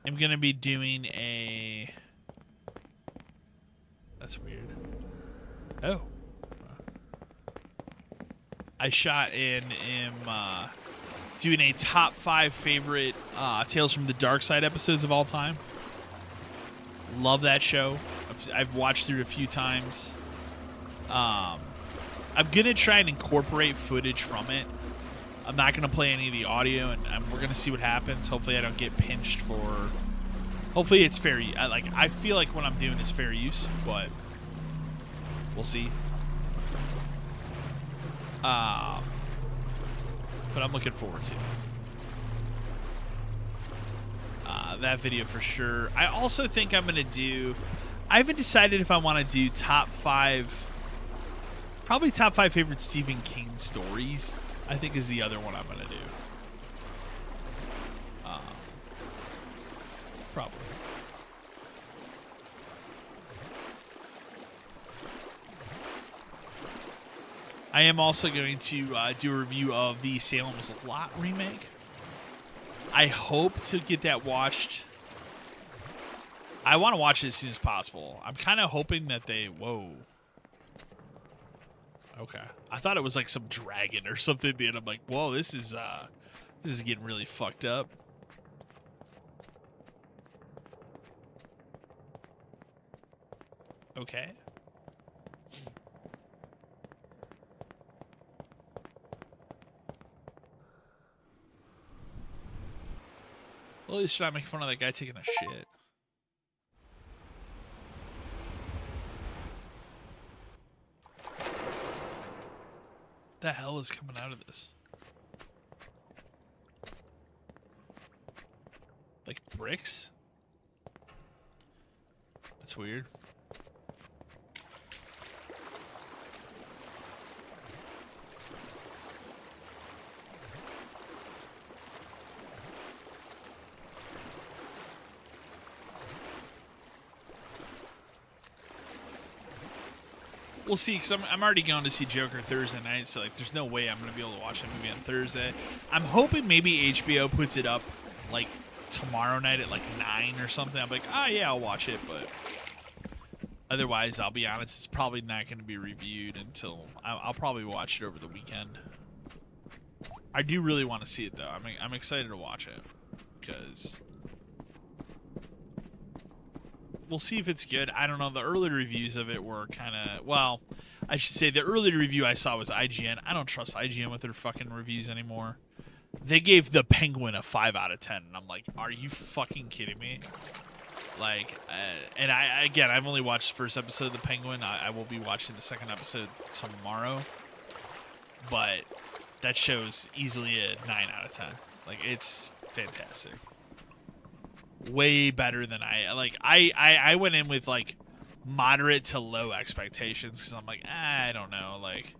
going to be doing a... That's weird. Oh. I shot and am doing a top 5 favorite Tales from the Dark Side episodes of all time. Love that show. I've watched through it a few times. I'm going to try and incorporate footage from it. I'm not going to play any of the audio, and we're going to see what happens. Hopefully I don't get pinched for... Hopefully it's fair. I feel like what I'm doing is fair use, but we'll see. But I'm looking forward to that video for sure. I also think I'm gonna do. I haven't decided if I want to do top 5. Probably top 5 favorite Stephen King stories. I think is the other one I'm gonna do. Probably. I am also going to do a review of the Salem's Lot remake. I hope to get that watched. I want to watch it as soon as possible. I'm kind of hoping that they... Whoa. Okay. I thought it was like some dragon or something, and I'm like, whoa, this is getting really fucked up. Okay. Well, at least you're not making fun of that guy taking a shit. What the hell is coming out of this? Like bricks? That's weird. we'll see. Cause I'm already going to see Joker Thursday night, so like, there's no way I'm gonna be able to watch that movie on Thursday. I'm hoping maybe HBO puts it up like tomorrow night at like 9 or something. I'm like, oh yeah, I'll watch it, but otherwise, I'll be honest, it's probably not going to be reviewed until I'll probably watch it over the weekend. I do really want to see it though. I'm excited to watch it because we'll see if it's good. I don't know. The early reviews of it were kind of, well, I should say the early review I saw was IGN. I don't trust IGN with their fucking reviews anymore. They gave The Penguin a 5 out of 10, and I'm like, are you fucking kidding me? Like, and I've only watched the first episode of The Penguin. I will be watching the second episode tomorrow, but that show's easily a 9 out of 10. Like, it's fantastic. Way better than I went in with like moderate to low expectations because I'm like, I don't know, like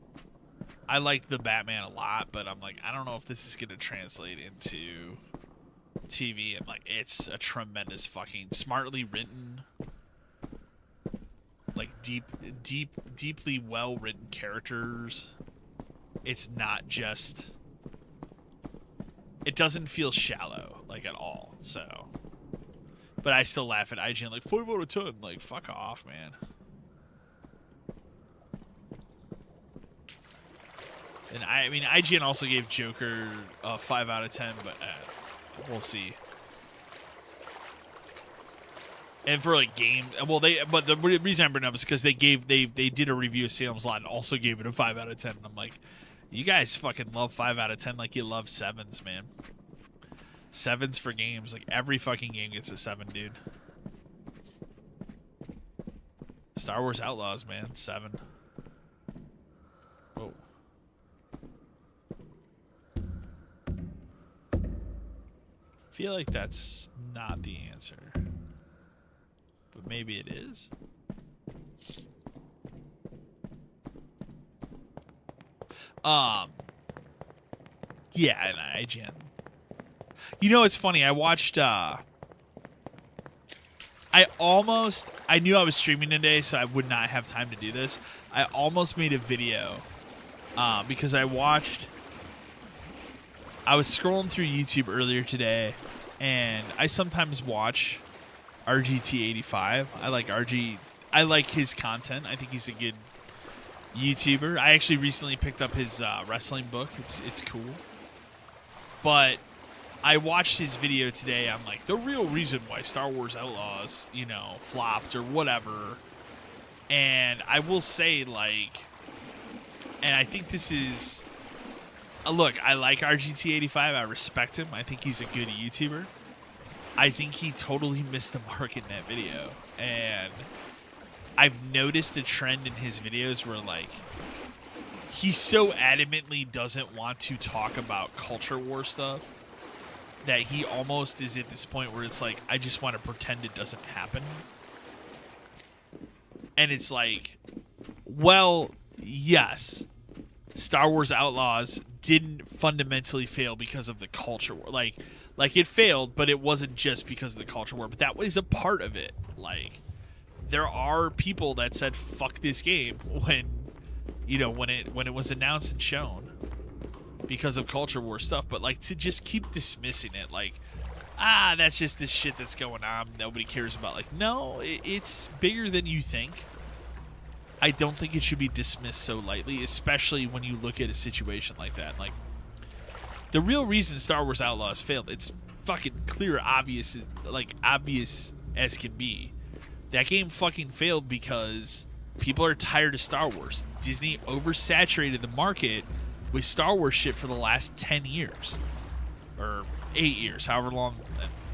I liked the Batman a lot, but I'm like, I don't know if this is gonna translate into TV. And like, it's a tremendous fucking smartly written, like deeply well written characters. It's not just, it doesn't feel shallow like at all. So, but I still laugh at IGN like 5 out of 10. Like, fuck off, man. And I mean, IGN also gave Joker a 5 out of 10, but we'll see. And for like game, well, but the reason I bring it up is because they did a review of Salem's Lot and also gave it a 5 out of 10. And I'm like, you guys fucking love 5 out of 10 like you love 7s, man. 7s for games, like every fucking game gets a 7, dude. Star Wars Outlaws, man, 7. Whoa. Feel like that's not the answer, but maybe it is. Yeah, and IGN. You know, it's funny. I watched. I knew I was streaming today, so I would not have time to do this. I almost made a video because I was scrolling through YouTube earlier today, and I sometimes watch RGT85. I like RG. I like his content. I think he's a good YouTuber. I actually recently picked up his wrestling book. It's cool. But I watched his video today on like the real reason why Star Wars Outlaws, flopped or whatever. And I will say, like, and I think this is, look, I like RGT85. I respect him. I think he's a good YouTuber. I think he totally missed the mark in that video. And I've noticed a trend in his videos where, like, he so adamantly doesn't want to talk about culture war stuff that he almost is at this point where it's like, I just want to pretend it doesn't happen. And it's like, well, yes, Star Wars Outlaws didn't fundamentally fail because of the culture war. Like it failed, but it wasn't just because of the culture war. But that was a part of it. Like, there are people that said fuck this game when it was announced and shown because of culture war stuff. But like, to just keep dismissing it, like, that's just this shit that's going on, nobody cares about. Like, no, it's bigger than you think. I don't think it should be dismissed so lightly, especially when you look at a situation like that. Like, the real reason Star Wars Outlaws failed, it's fucking clear, obvious as can be. That game fucking failed because people are tired of Star Wars. Disney oversaturated the market with Star Wars shit for the last 10 years. Or 8 years, however long,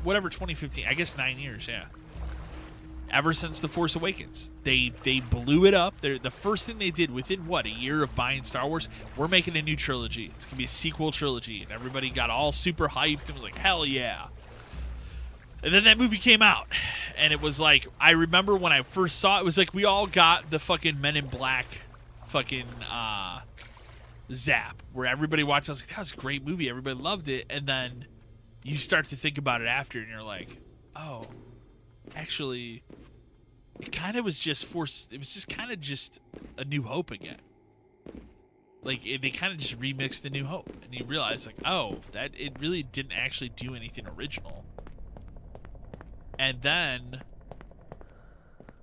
whatever, 2015, I guess 9 years, yeah. Ever since The Force Awakens. They blew it up. The first thing they did within, a year of buying Star Wars, we're making a new trilogy. It's going to be a sequel trilogy. And everybody got all super hyped and was like, hell yeah. And then that movie came out. And it was like, I remember when I first saw it, it was like we all got the fucking Men in Black fucking zap. Where everybody watched it. I was like, that was a great movie. Everybody loved it. And then you start to think about it after and you're like, oh, actually, it kind of was just forced. It was just kind of just A New Hope again. Like they kind of just remixed The New Hope, and you realize like, oh, that it really didn't actually do anything original. And then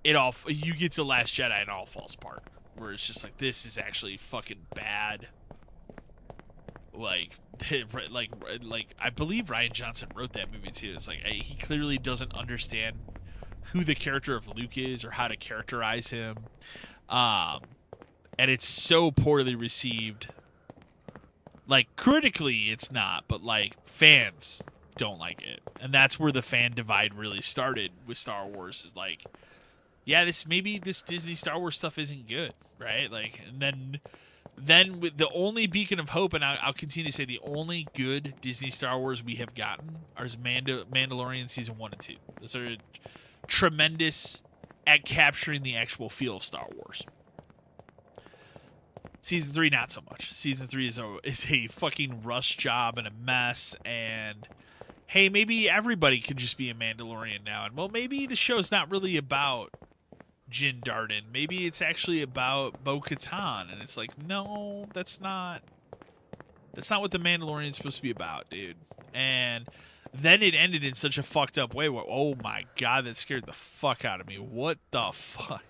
you get to Last Jedi and it all falls apart, where it's just like, this is actually fucking bad. Like I believe Rian Johnson wrote that movie too. It's like he clearly doesn't understand who the character of Luke is or how to characterize him. And it's so poorly received. Like, critically, it's not, but, like, fans don't like it. And that's where the fan divide really started with Star Wars. Is like, yeah, this Disney Star Wars stuff isn't good, right? Like, and then with the only beacon of hope, and I'll continue to say the only good Disney Star Wars we have gotten is Mandalorian Season 1 and 2. Those are tremendous at capturing the actual feel of Star Wars. Season 3, not so much. Season 3 is a fucking rush job and a mess. And hey, maybe everybody can just be a Mandalorian now. And well, maybe the show's not really about Jin Darden. Maybe it's actually about Bo-Katan. And it's like, no, that's not what the Mandalorian's supposed to be about, dude. And then it ended in such a fucked up way where, oh my god, that scared the fuck out of me. What the fuck?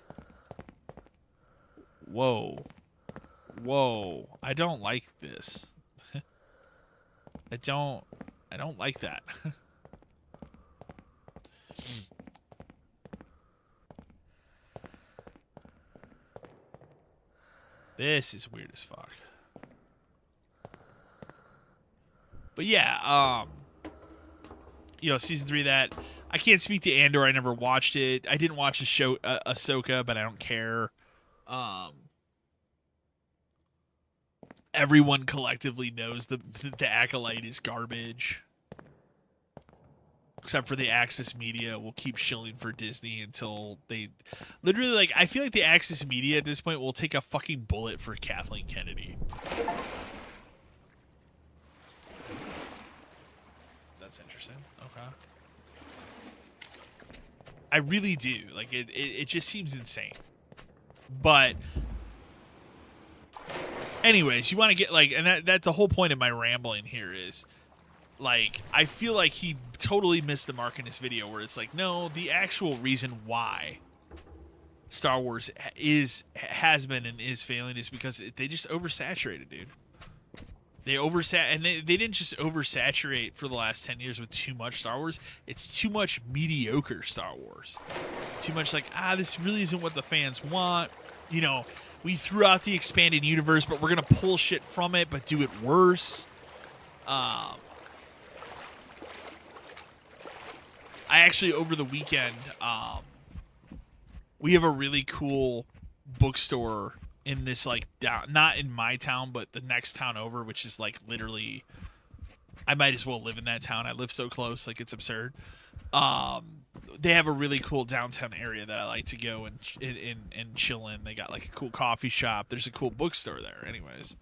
Whoa, I don't like this. I don't like that. This is weird as fuck. But yeah, Season 3 of that. I can't speak to Andor. I never watched it. I didn't watch the show Ahsoka, but I don't care. Everyone collectively knows the Acolyte is garbage. Except for the Access Media will keep shilling for Disney until they... Literally, like, I feel like the Access Media at this point will take a fucking bullet for Kathleen Kennedy. That's interesting. Okay. I really do. Like, it just seems insane. But... anyways, you want to get, like, and that's the whole point of my rambling here is, like, I feel like he totally missed the mark in this video where it's like, no, the actual reason why Star Wars has been and is failing is because they just oversaturated, dude. And they didn't just oversaturate for the last 10 years with too much Star Wars. It's too much mediocre Star Wars. Too much like, this really isn't what the fans want. You know, we threw out the expanded universe, but we're going to pull shit from it, but do it worse. I actually, over the weekend, we have a really cool bookstore in this, like, not in my town, but the next town over, which is, like, literally, I might as well live in that town. I live so close, like, it's absurd. They have a really cool downtown area that I like to go and chill in. They got, like, a cool coffee shop. There's a cool bookstore there, anyways.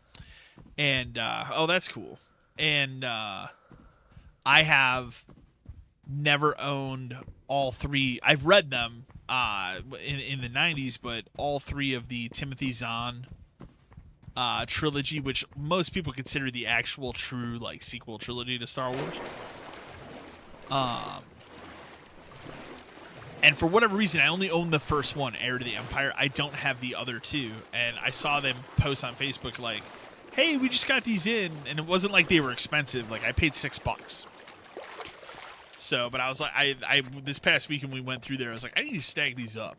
And, that's cool. And, I have never owned all three. I've read them in the 90s, but all three of the Timothy Zahn trilogy, which most people consider the actual true, like, sequel trilogy to Star Wars. And for whatever reason, I only own the first one, Heir to the Empire. I don't have the other two. And I saw them post on Facebook like, hey, we just got these in. And it wasn't like they were expensive. Like, I paid $6. So, but I was like, I this past weekend we went through there. I was like, I need to snag these up.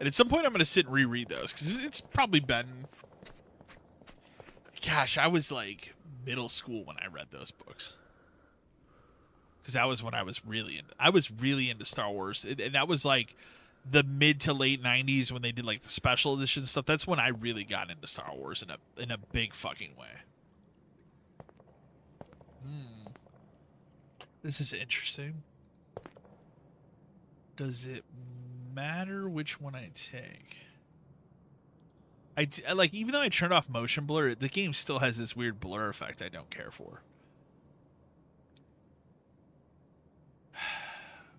And at some point, I'm going to sit and reread those. Because it's probably been... Gosh, I was like middle school when I read those books. Because that was when I was really into Star Wars. And that was like the mid to late 90s when they did like the special edition stuff. That's when I really got into Star Wars in a big fucking way. This is interesting. Does it matter which one I take? Like, even though I turned off motion blur, the game still has this weird blur effect I don't care for.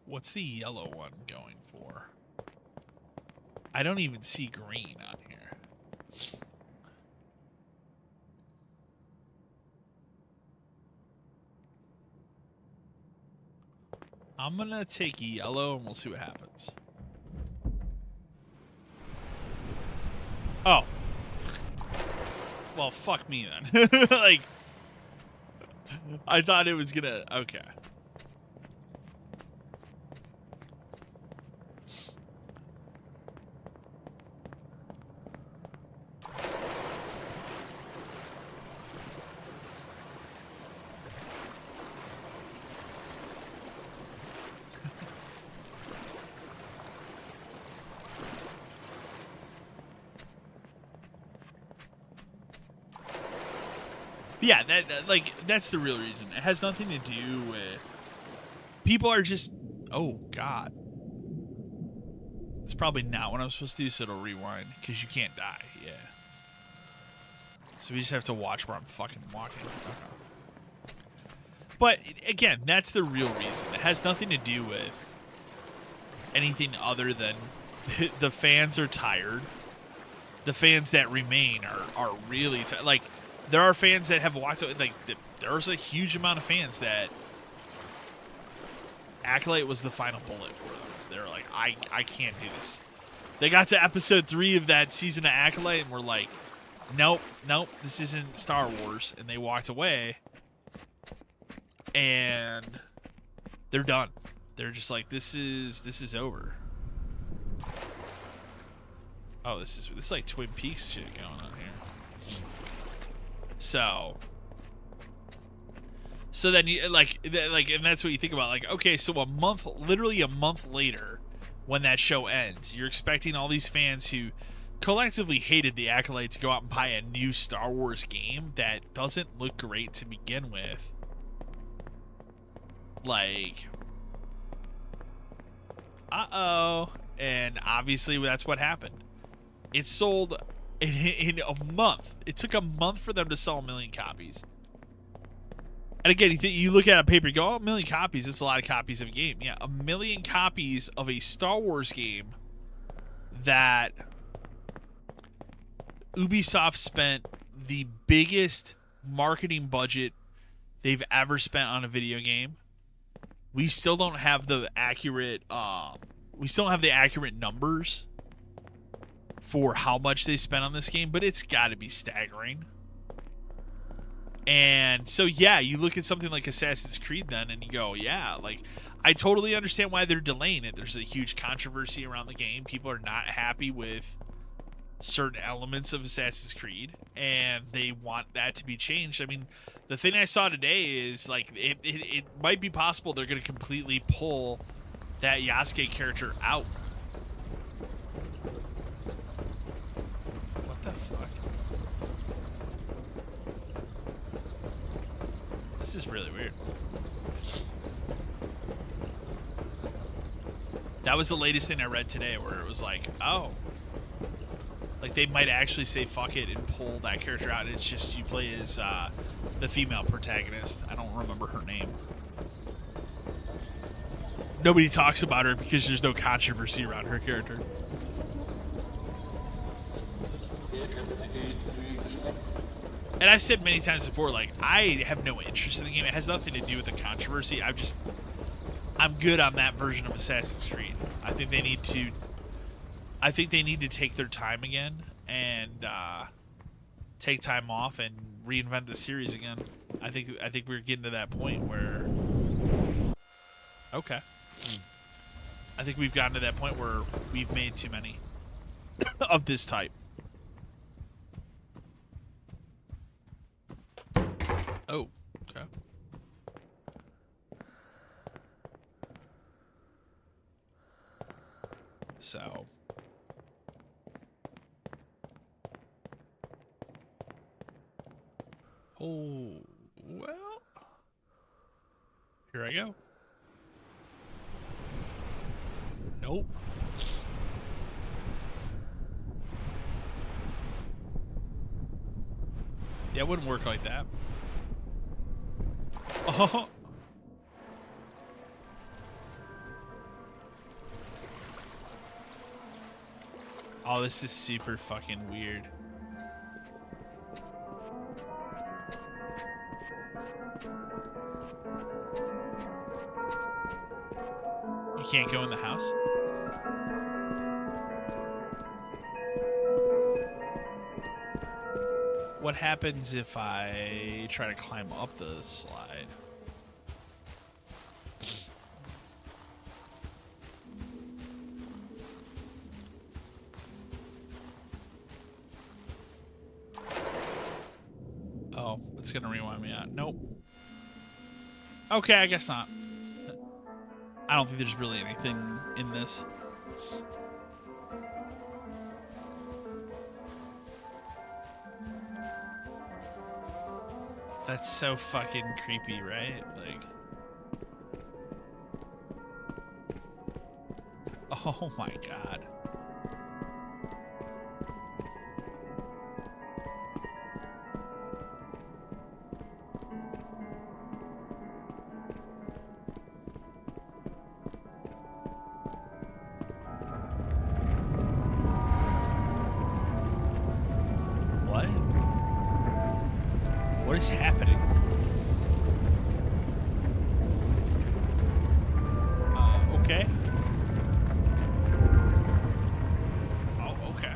What's the yellow one going for? I don't even see green on here. I'm gonna take yellow and we'll see what happens. Oh. Well, fuck me then. Like, I thought it was gonna... Okay. Yeah, that's the real reason. It has nothing to do with... People are just... Oh, God. It's probably not what I'm supposed to do, so it'll rewind, because you can't die. Yeah. So we just have to watch where I'm fucking walking. Okay. But, again, that's the real reason. It has nothing to do with anything other than the fans are tired. The fans that remain are really tired. Like, there are fans that have walked away. Like, there's a huge amount of fans that Acolyte was the final bullet for them. They're like, I can't do this. They got to episode 3 of that season of Acolyte and were like, nope, this isn't Star Wars. And they walked away. And they're done. They're just like, this is over. Oh, this is like Twin Peaks shit going on here. So then you and that's what you think about. Like, okay, so literally a month later, when that show ends, you're expecting all these fans who collectively hated the Acolyte to go out and buy a new Star Wars game that doesn't look great to begin with. Like, and obviously that's what happened. It sold in a month. It took a month for them to sell 1 million copies. And again, you look at a paper, you go, 1 million copies, it's a lot of copies of a game. Yeah, 1 million copies of a Star Wars game that Ubisoft spent the biggest marketing budget they've ever spent on a video game. We still don't have the accurate numbers for how much they spent on this game, but it's got to be staggering. And so, yeah, you look at something like Assassin's Creed then, and you go, yeah, like, I totally understand why they're delaying it. There's a huge controversy around the game. People are not happy with certain elements of Assassin's Creed, and they want that to be changed. I mean, the thing I saw today is, like, it might be possible they're going to completely pull that Yasuke character out. What the fuck? This is really weird. That was the latest thing I read today, where it was like, oh, like they might actually say fuck it and pull that character out. It's just you play as the female protagonist. I don't remember her name. Nobody talks about her because there's no controversy around her character. And I've said many times before, like, I have no interest in the game. It has nothing to do with the controversy. I'm good on that version of Assassin's Creed. I think they need to take their time again and take time off and reinvent the series again. I think we're getting to that point where... Okay. I think we've gotten to that point where we've made too many of this type. Oh, okay. So... Oh, well... Here I go. Nope. Yeah, it wouldn't work like that. Oh. Oh, this is super fucking weird. You can't go in the house? What happens if I try to climb up the slide? Oh, it's gonna rewind me out. Nope. Okay, I guess not. I don't think there's really anything in this. That's so fucking creepy, right? Like, oh my god. What is happening? Okay. Oh, okay.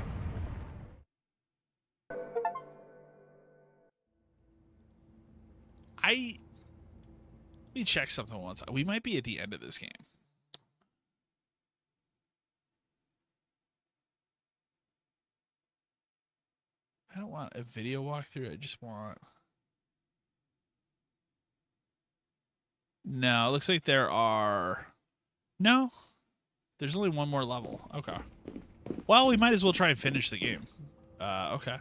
Let me check something once. We might be at the end of this game. I don't want a video walkthrough. I just want... No, it looks like there are... No. There's only one more level. Okay. Well, we might as well try and finish the game. Okay.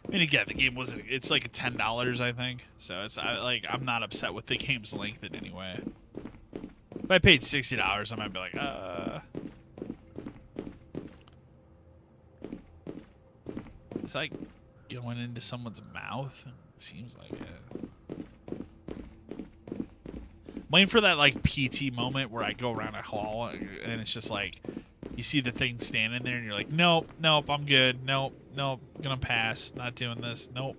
I mean, again, the game wasn't... It's like $10, I think. So it's like, I'm not upset with the game's length in any way. If I paid $60, I might be like, It's like going into someone's mouth. It seems like it. I'm waiting for that like PT moment where I go around a hall and it's just like you see the thing standing there and you're like, nope, nope, I'm good. Nope, nope, gonna pass. Not doing this. Nope.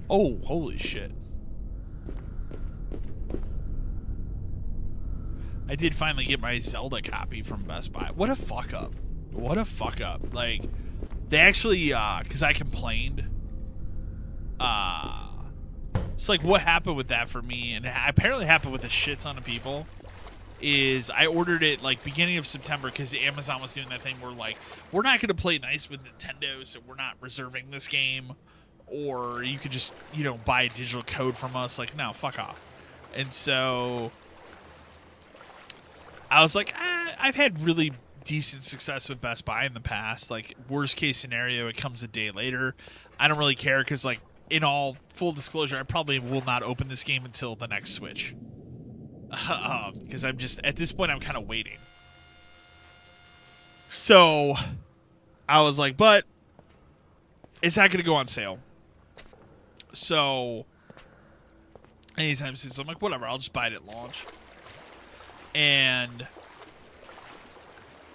Oh, holy shit. I did finally get my Zelda copy from Best Buy. What a fuck up. What a fuck up. Like, they actually, because I complained. It's like what happened with that for me, and it apparently happened with a shit ton of people, is I ordered it, like, beginning of September because Amazon was doing that thing where, like, we're not going to play nice with Nintendo, so we're not reserving this game. Or you could just, you know, buy a digital code from us. Like, no, fuck off. And so I was like, I've had really decent success with Best Buy in the past. Like, worst case scenario, it comes a day later. I don't really care because, like, in all full disclosure, I probably will not open this game until the next Switch. Because I'm just, at this point, I'm kind of waiting. So I was like, but it's not going to go on sale. So anytime soon, so I'm like, whatever, I'll just buy it at launch. And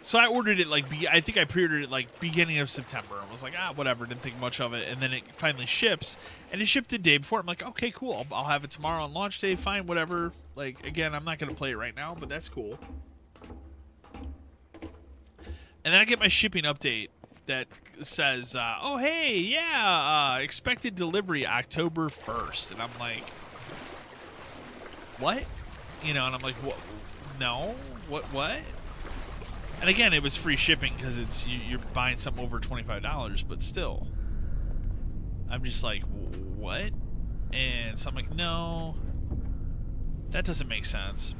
so I ordered it like, I think I pre-ordered it like beginning of September. I was like, whatever, didn't think much of it. And then it finally ships, and it shipped the day before. I'm like, okay, cool. I'll have it tomorrow on launch day. Fine, whatever. Like, again, I'm not going to play it right now, but that's cool. And then I get my shipping update that says, oh, hey, yeah, expected delivery October 1st. And I'm like, what? You know, and I'm like, what? No? What? And again, it was free shipping because it's you're buying something over $25, but still. I'm just like, what? And so I'm like, no, that doesn't make sense.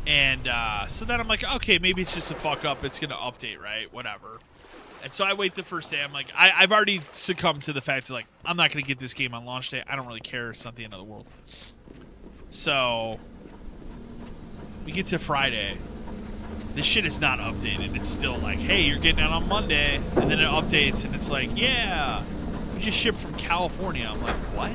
And so then I'm like, okay, maybe it's just a fuck up. It's going to update, right? Whatever. And so I wait the first day. I'm like, I've already succumbed to the fact that, like, I'm not going to get this game on launch day. I don't really care. It's not the end of the world. So we get to Friday. This shit is not updated. It's still like, hey, you're getting it on Monday. And then it updates, and it's like, yeah, we just shipped from California. I'm like, what?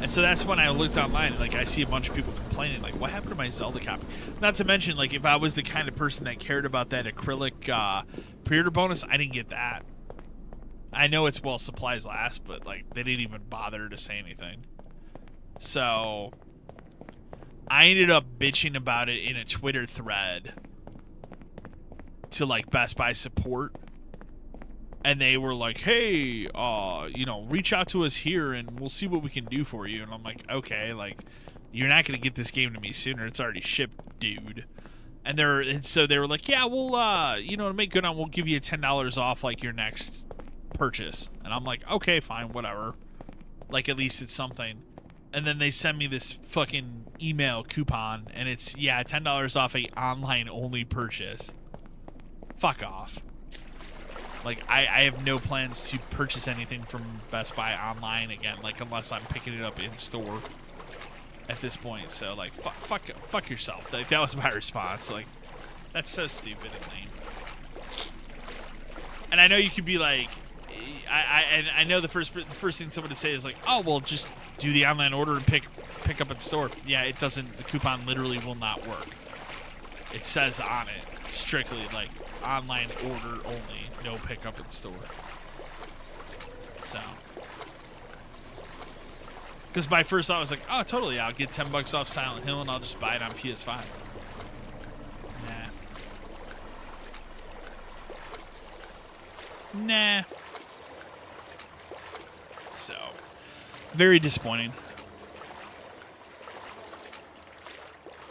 And so that's when I looked online, and, like, I see a bunch of people complaining, like, what happened to my Zelda copy? Not to mention, like, if I was the kind of person that cared about that acrylic pre-order bonus, I didn't get that. I know it's while supplies last, but, like, they didn't even bother to say anything. So I ended up bitching about it in a Twitter thread to, like, Best Buy support. And they were like, hey, you know, reach out to us here and we'll see what we can do for you. And I'm like, okay, like, you're not going to get this game to me sooner. It's already shipped, dude. And so they were like, yeah, we'll, you know, to make good on, we'll give you $10 off, like, your next purchase. And I'm like, okay, fine, whatever. Like, at least it's something. And then they send me this fucking email coupon, and it's, yeah, $10 off a online-only purchase. Fuck off. Like, I have no plans to purchase anything from Best Buy online again, like, unless I'm picking it up in store at this point. So, like, fuck yourself. Like, that was my response. Like, that's so stupid and lame. And I know you could be like, I know the first thing someone would say is like, oh, well, just do the online order and pick up at store. Yeah, it doesn't. The coupon literally will not work. It says on it strictly, like, online order only, no pickup in store. So, because my first thought was like, oh, totally, I'll get $10 off Silent Hill and I'll just buy it on PS5. Nah. So, very disappointing.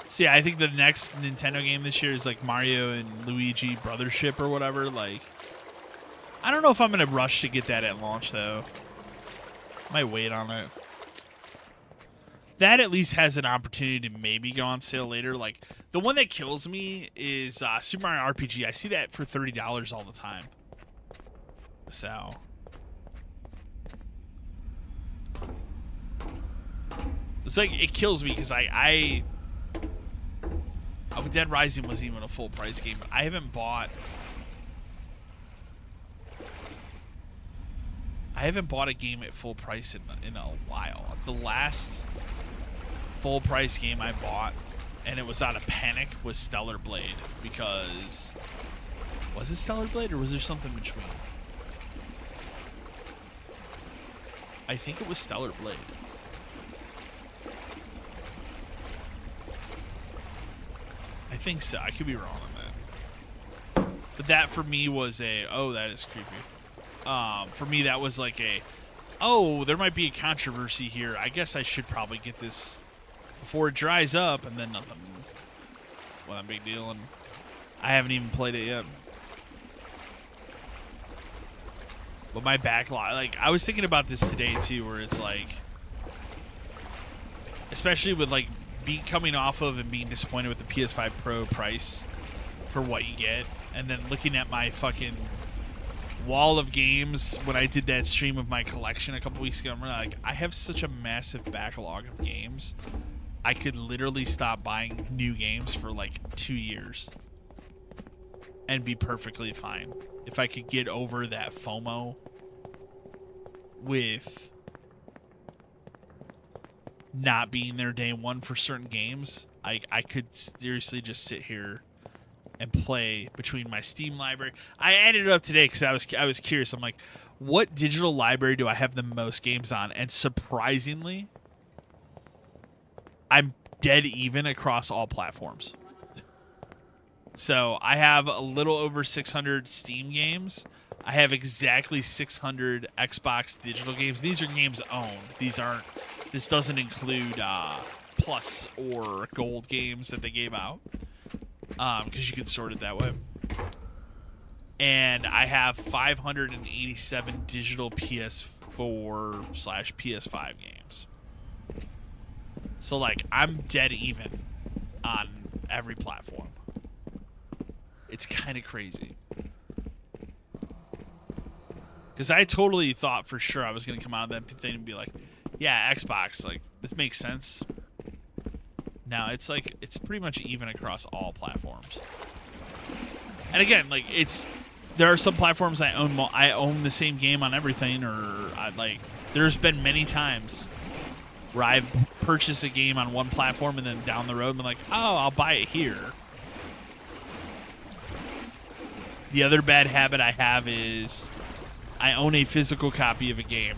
So yeah, I think the next Nintendo game this year is like Mario and Luigi Brothership or whatever. Like, I don't know if I'm going to rush to get that at launch, though. Might wait on it. That at least has an opportunity to maybe go on sale later. Like, the one that kills me is Super Mario RPG. I see that for $30 all the time. So, it's like, it kills me because Dead Rising wasn't even a full price game, but I haven't bought a game at full price in a while. The last full price game I bought, and it was out of panic, was Stellar Blade. Because, was it Stellar Blade or was there something between? I think it was Stellar Blade. I think so. I could be wrong on that. But that for me was oh, that is creepy. For me, that was like oh, there might be a controversy here. I guess I should probably get this before it dries up, and then nothing. Well, not a big deal, and I haven't even played it yet. But my backlog, like, I was thinking about this today too, where it's like, especially with like coming off of and being disappointed with the PS5 Pro price for what you get, and then looking at my fucking wall of games when I did that stream of my collection a couple weeks ago, I'm really like, I have such a massive backlog of games. I could literally stop buying new games for like 2 years and be perfectly fine if I could get over that FOMO with not being there day one for certain games. I could seriously just sit here and play between my Steam library. I added it up today because I was curious. I'm like, what digital library do I have the most games on? And surprisingly, I'm dead even across all platforms. So I have a little over 600 Steam games. I have exactly 600 Xbox digital games. These are games owned. This doesn't include Plus or Gold games that they gave out, because you can sort it that way. And I have 587 digital PS4/PS5 games. So, like, I'm dead even on every platform. It's kind of crazy. Because I totally thought for sure I was going to come out of that thing and be like, yeah, Xbox, like, this makes sense. Now, it's like, it's pretty much even across all platforms. And again, like, there are some platforms I own the same game on everything, or, there's been many times where I've purchased a game on one platform and then down the road I'm like, oh, I'll buy it here. The other bad habit I have is I own a physical copy of a game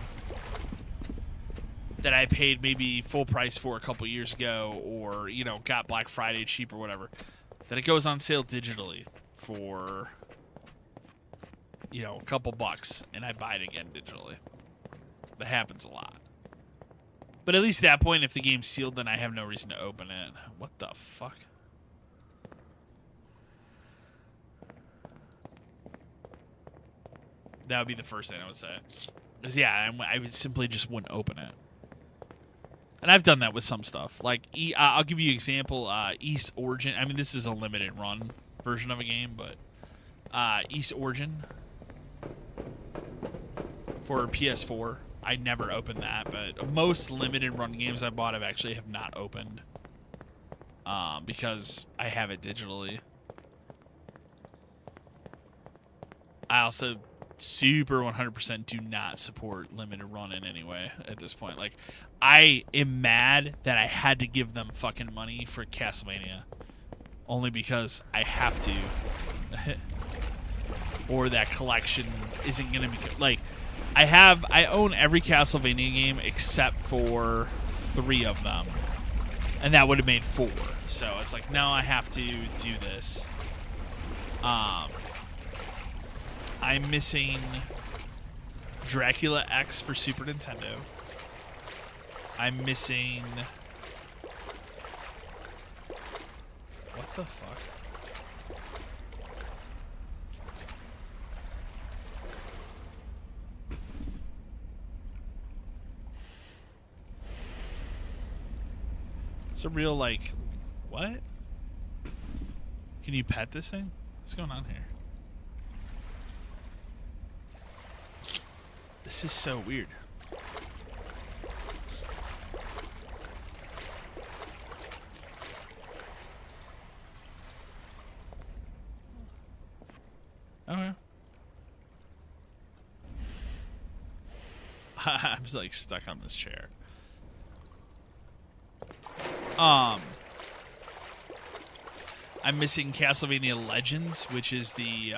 that I paid maybe full price for a couple years ago, or, you know, got Black Friday cheap or whatever. Then it goes on sale digitally for, you know, a couple bucks, and I buy it again digitally. That happens a lot. But at least at that point, if the game's sealed, then I have no reason to open it. What the fuck? That would be the first thing I would say. Because, yeah, I would simply just wouldn't open it. And I've done that with some stuff. Like, I'll give you an example. East Origin. I mean, this is a limited run version of a game, but East Origin for PS4. I never opened that, but most limited run games I bought I actually have not opened because I have it digitally. I also super 100% do not support limited run in any way at this point. Like, I am mad that I had to give them fucking money for Castlevania only because I have to. Or that collection isn't gonna be like, I own every Castlevania game except for 3 of them, and that would have made 4. So it's like, no, I have to do this. I'm missing Dracula X for Super Nintendo. I'm missing... What the fuck? It's a real, like... What? Can you pet this thing? What's going on here? This is so weird. Okay. I'm just like stuck on this chair. I'm missing Castlevania Legends, which is the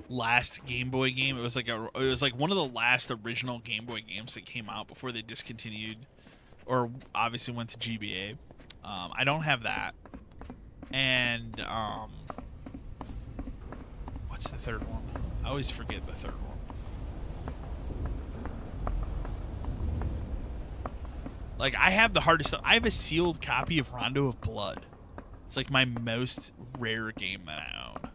last Game Boy game. It was like one of the last original Game Boy games that came out before they discontinued, or obviously went to GBA. I don't have that. And what's the third one? I always forget the third one. Like, I have the hardest stuff. I have a sealed copy of Rondo of Blood. It's like my most rare game that I own,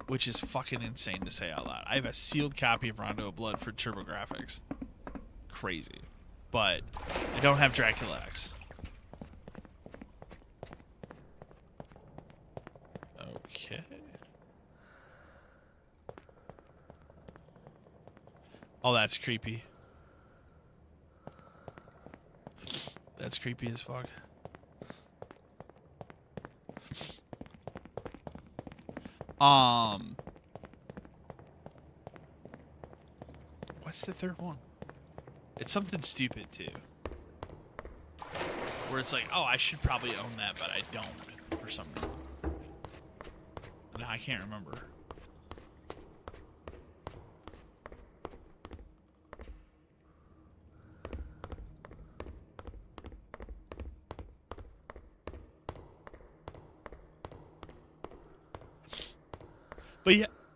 which is fucking insane to say out loud. I have a sealed copy of Rondo of Blood for TurboGrafx. Crazy. But I don't have Dracula X. Okay. Oh, that's creepy. That's creepy as fuck. What's the third one? It's something stupid too. Where it's like, oh, I should probably own that, but I don't for some reason. No, I can't remember.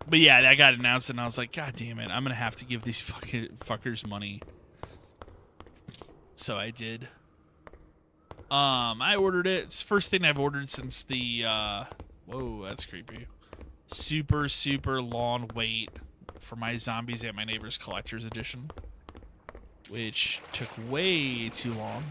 But yeah, that got announced, and I was like, God damn it, I'm gonna have to give these fuckers money. So I did. I ordered it. It's the first thing I've ordered since the whoa, that's creepy. Super, super long wait for my Zombies at My Neighbor's Collector's Edition, which took way too long.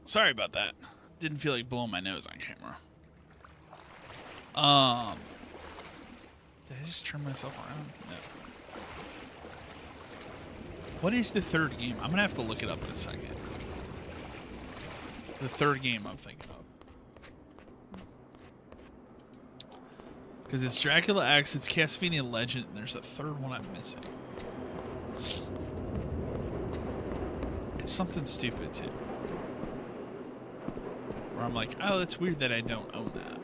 Sorry about that. Didn't feel like blowing my nose on camera. Did I just turn myself around? No. What is the third game? I'm gonna have to look it up in a second. The third game I'm thinking of. Because it's Dracula X, it's Castlevania Legend, and there's a third one I'm missing. It's something stupid, too. Where I'm like, oh, that's weird that I don't own that.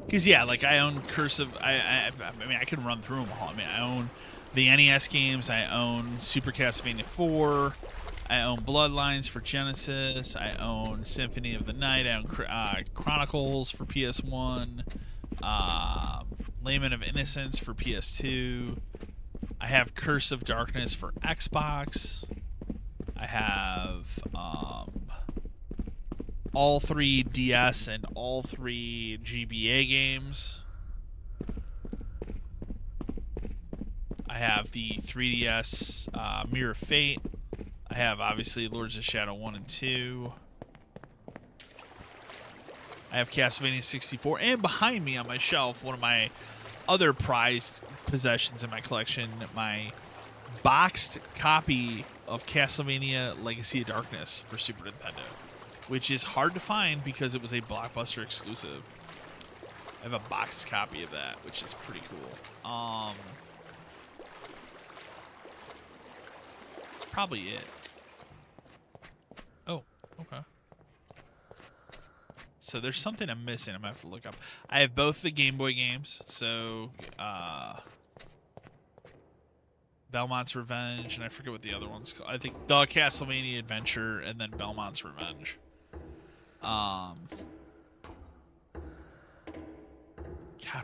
Because, yeah, like, I own Curse of... I mean, I can run through them all. I mean, I own the NES games. I own Super Castlevania 4. I own Bloodlines for Genesis. I own Symphony of the Night. I own Chronicles for PS1. Lament of Innocence for PS2. I have Curse of Darkness for Xbox. I have all 3 DS and all 3 GBA games. I have the 3DS Mirror of Fate. I have, obviously, Lords of Shadow 1 and 2. I have Castlevania 64. And behind me on my shelf, one of my other prized possessions in my collection, my boxed copy of Castlevania Legacy of Darkness for Super Nintendo, which is hard to find because it was a Blockbuster exclusive. I have a boxed copy of that, which is pretty cool. That's probably it. Oh, okay. So there's something I'm missing. I'm going to have to look up. I have both the Game Boy games. So, Belmont's Revenge, and I forget what the other one's called. I think The Castlevania Adventure, and then Belmont's Revenge. God,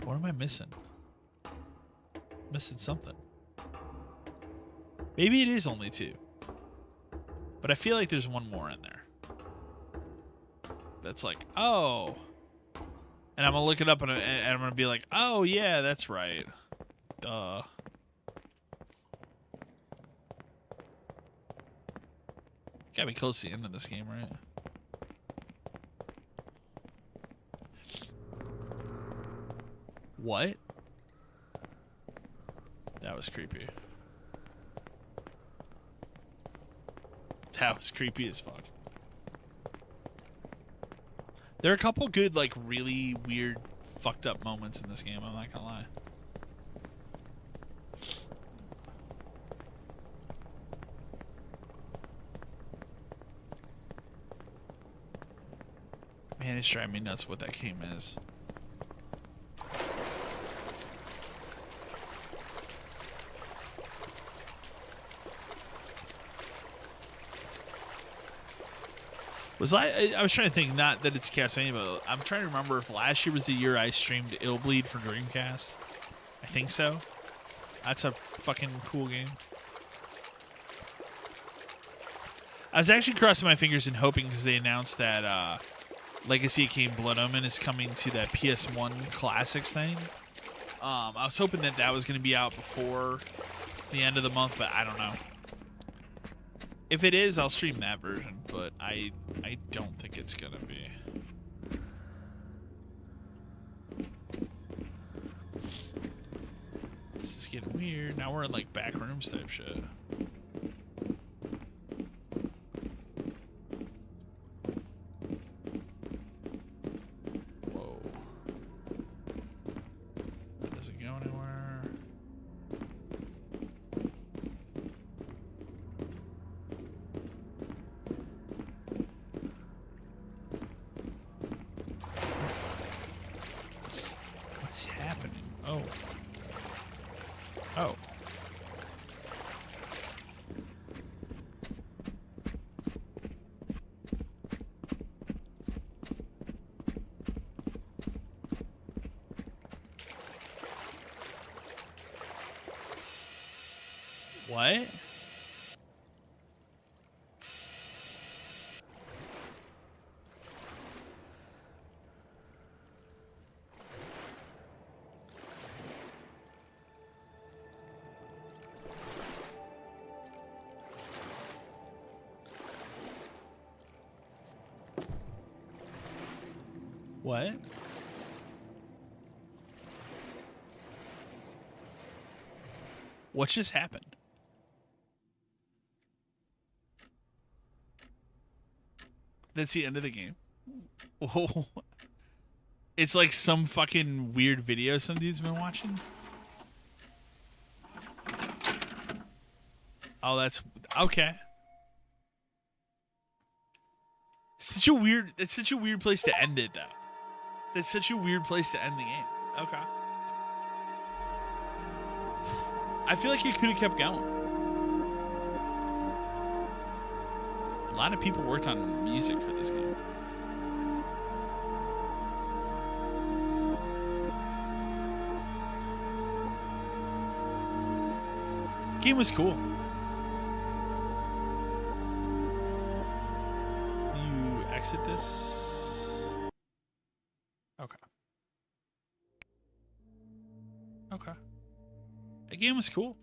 what am I missing? Missing something. Maybe it is only 2. But I feel like there's one more in there. That's like, oh. And I'm going to look it up and I'm going to be like, oh, yeah, that's right. Duh. Gotta be close to the end of this game, right? What? That was creepy. That was creepy as fuck. There are a couple good, like, really weird, fucked up moments in this game, I'm not gonna lie. Man, it's driving me nuts what that game is. I was trying to think, not that it's Castlevania, but I'm trying to remember if last year was the year I streamed Illbleed for Dreamcast. I think so. That's a fucking cool game. I was actually crossing my fingers and hoping because they announced that Legacy of Kain Blood Omen is coming to that PS1 Classics thing. I was hoping that that was going to be out before the end of the month, but I don't know. If it is, I'll stream that version, but I don't think it's gonna be. This is getting weird. Now we're in like back rooms type shit. Whoa. That doesn't go anywhere. What's happening? Oh. Oh. What? What? What just happened? That's the end of the game. Oh, it's like some fucking weird video some dude's been watching. Oh, that's okay. Such a weird. It's such a weird place to end it, though. That's such a weird place to end the game. Okay. I feel like it could have kept going. A lot of people worked on music for this game. Game was cool. You exit this? Okay. Okay. The game was cool.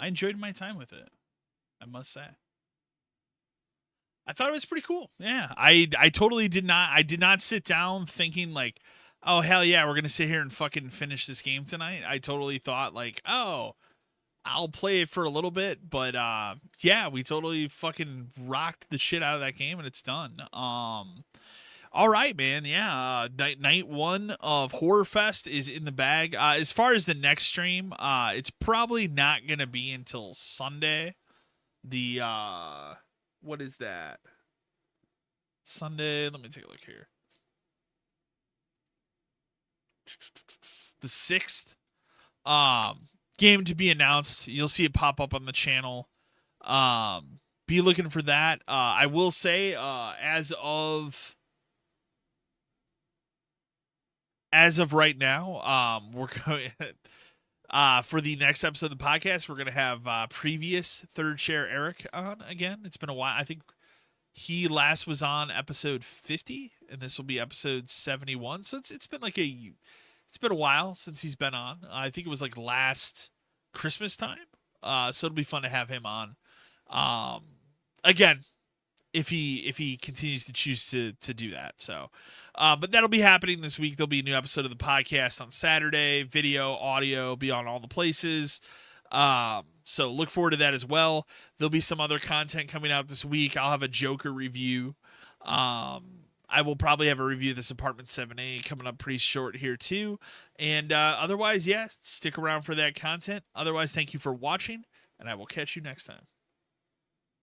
I enjoyed my time with it, I must say. I thought it was pretty cool. Yeah. I totally did not sit down thinking like, oh hell yeah, we're gonna sit here and fucking finish this game tonight. I totally thought like, oh, I'll play it for a little bit, but yeah, we totally fucking rocked the shit out of that game and it's done. All right, man. Yeah, night one of HorrorFest is in the bag. As far as the next stream, it's probably not gonna be until Sunday. The what is that? Sunday. Let me take a look here. The 6th. Game to be announced. You'll see it pop up on the channel. Be looking for that. I will say, as of right now, we're going for the next episode of the podcast, we're gonna have previous third chair Eric on again. It's been a while. I think he last was on episode 50, and this will be episode 71. So it's been a while since he's been on. I think it was like last Christmas time. So it'll be fun to have him on. Again, if he continues to choose to do that. So, but that'll be happening this week. There'll be a new episode of the podcast on Saturday. Video, audio, be on all the places. So look forward to that as well. There'll be some other content coming out this week. I'll have a Joker review. I will probably have a review of this Apartment 7A coming up pretty short here too. And otherwise, yeah, stick around for that content. Otherwise, thank you for watching, and I will catch you next time.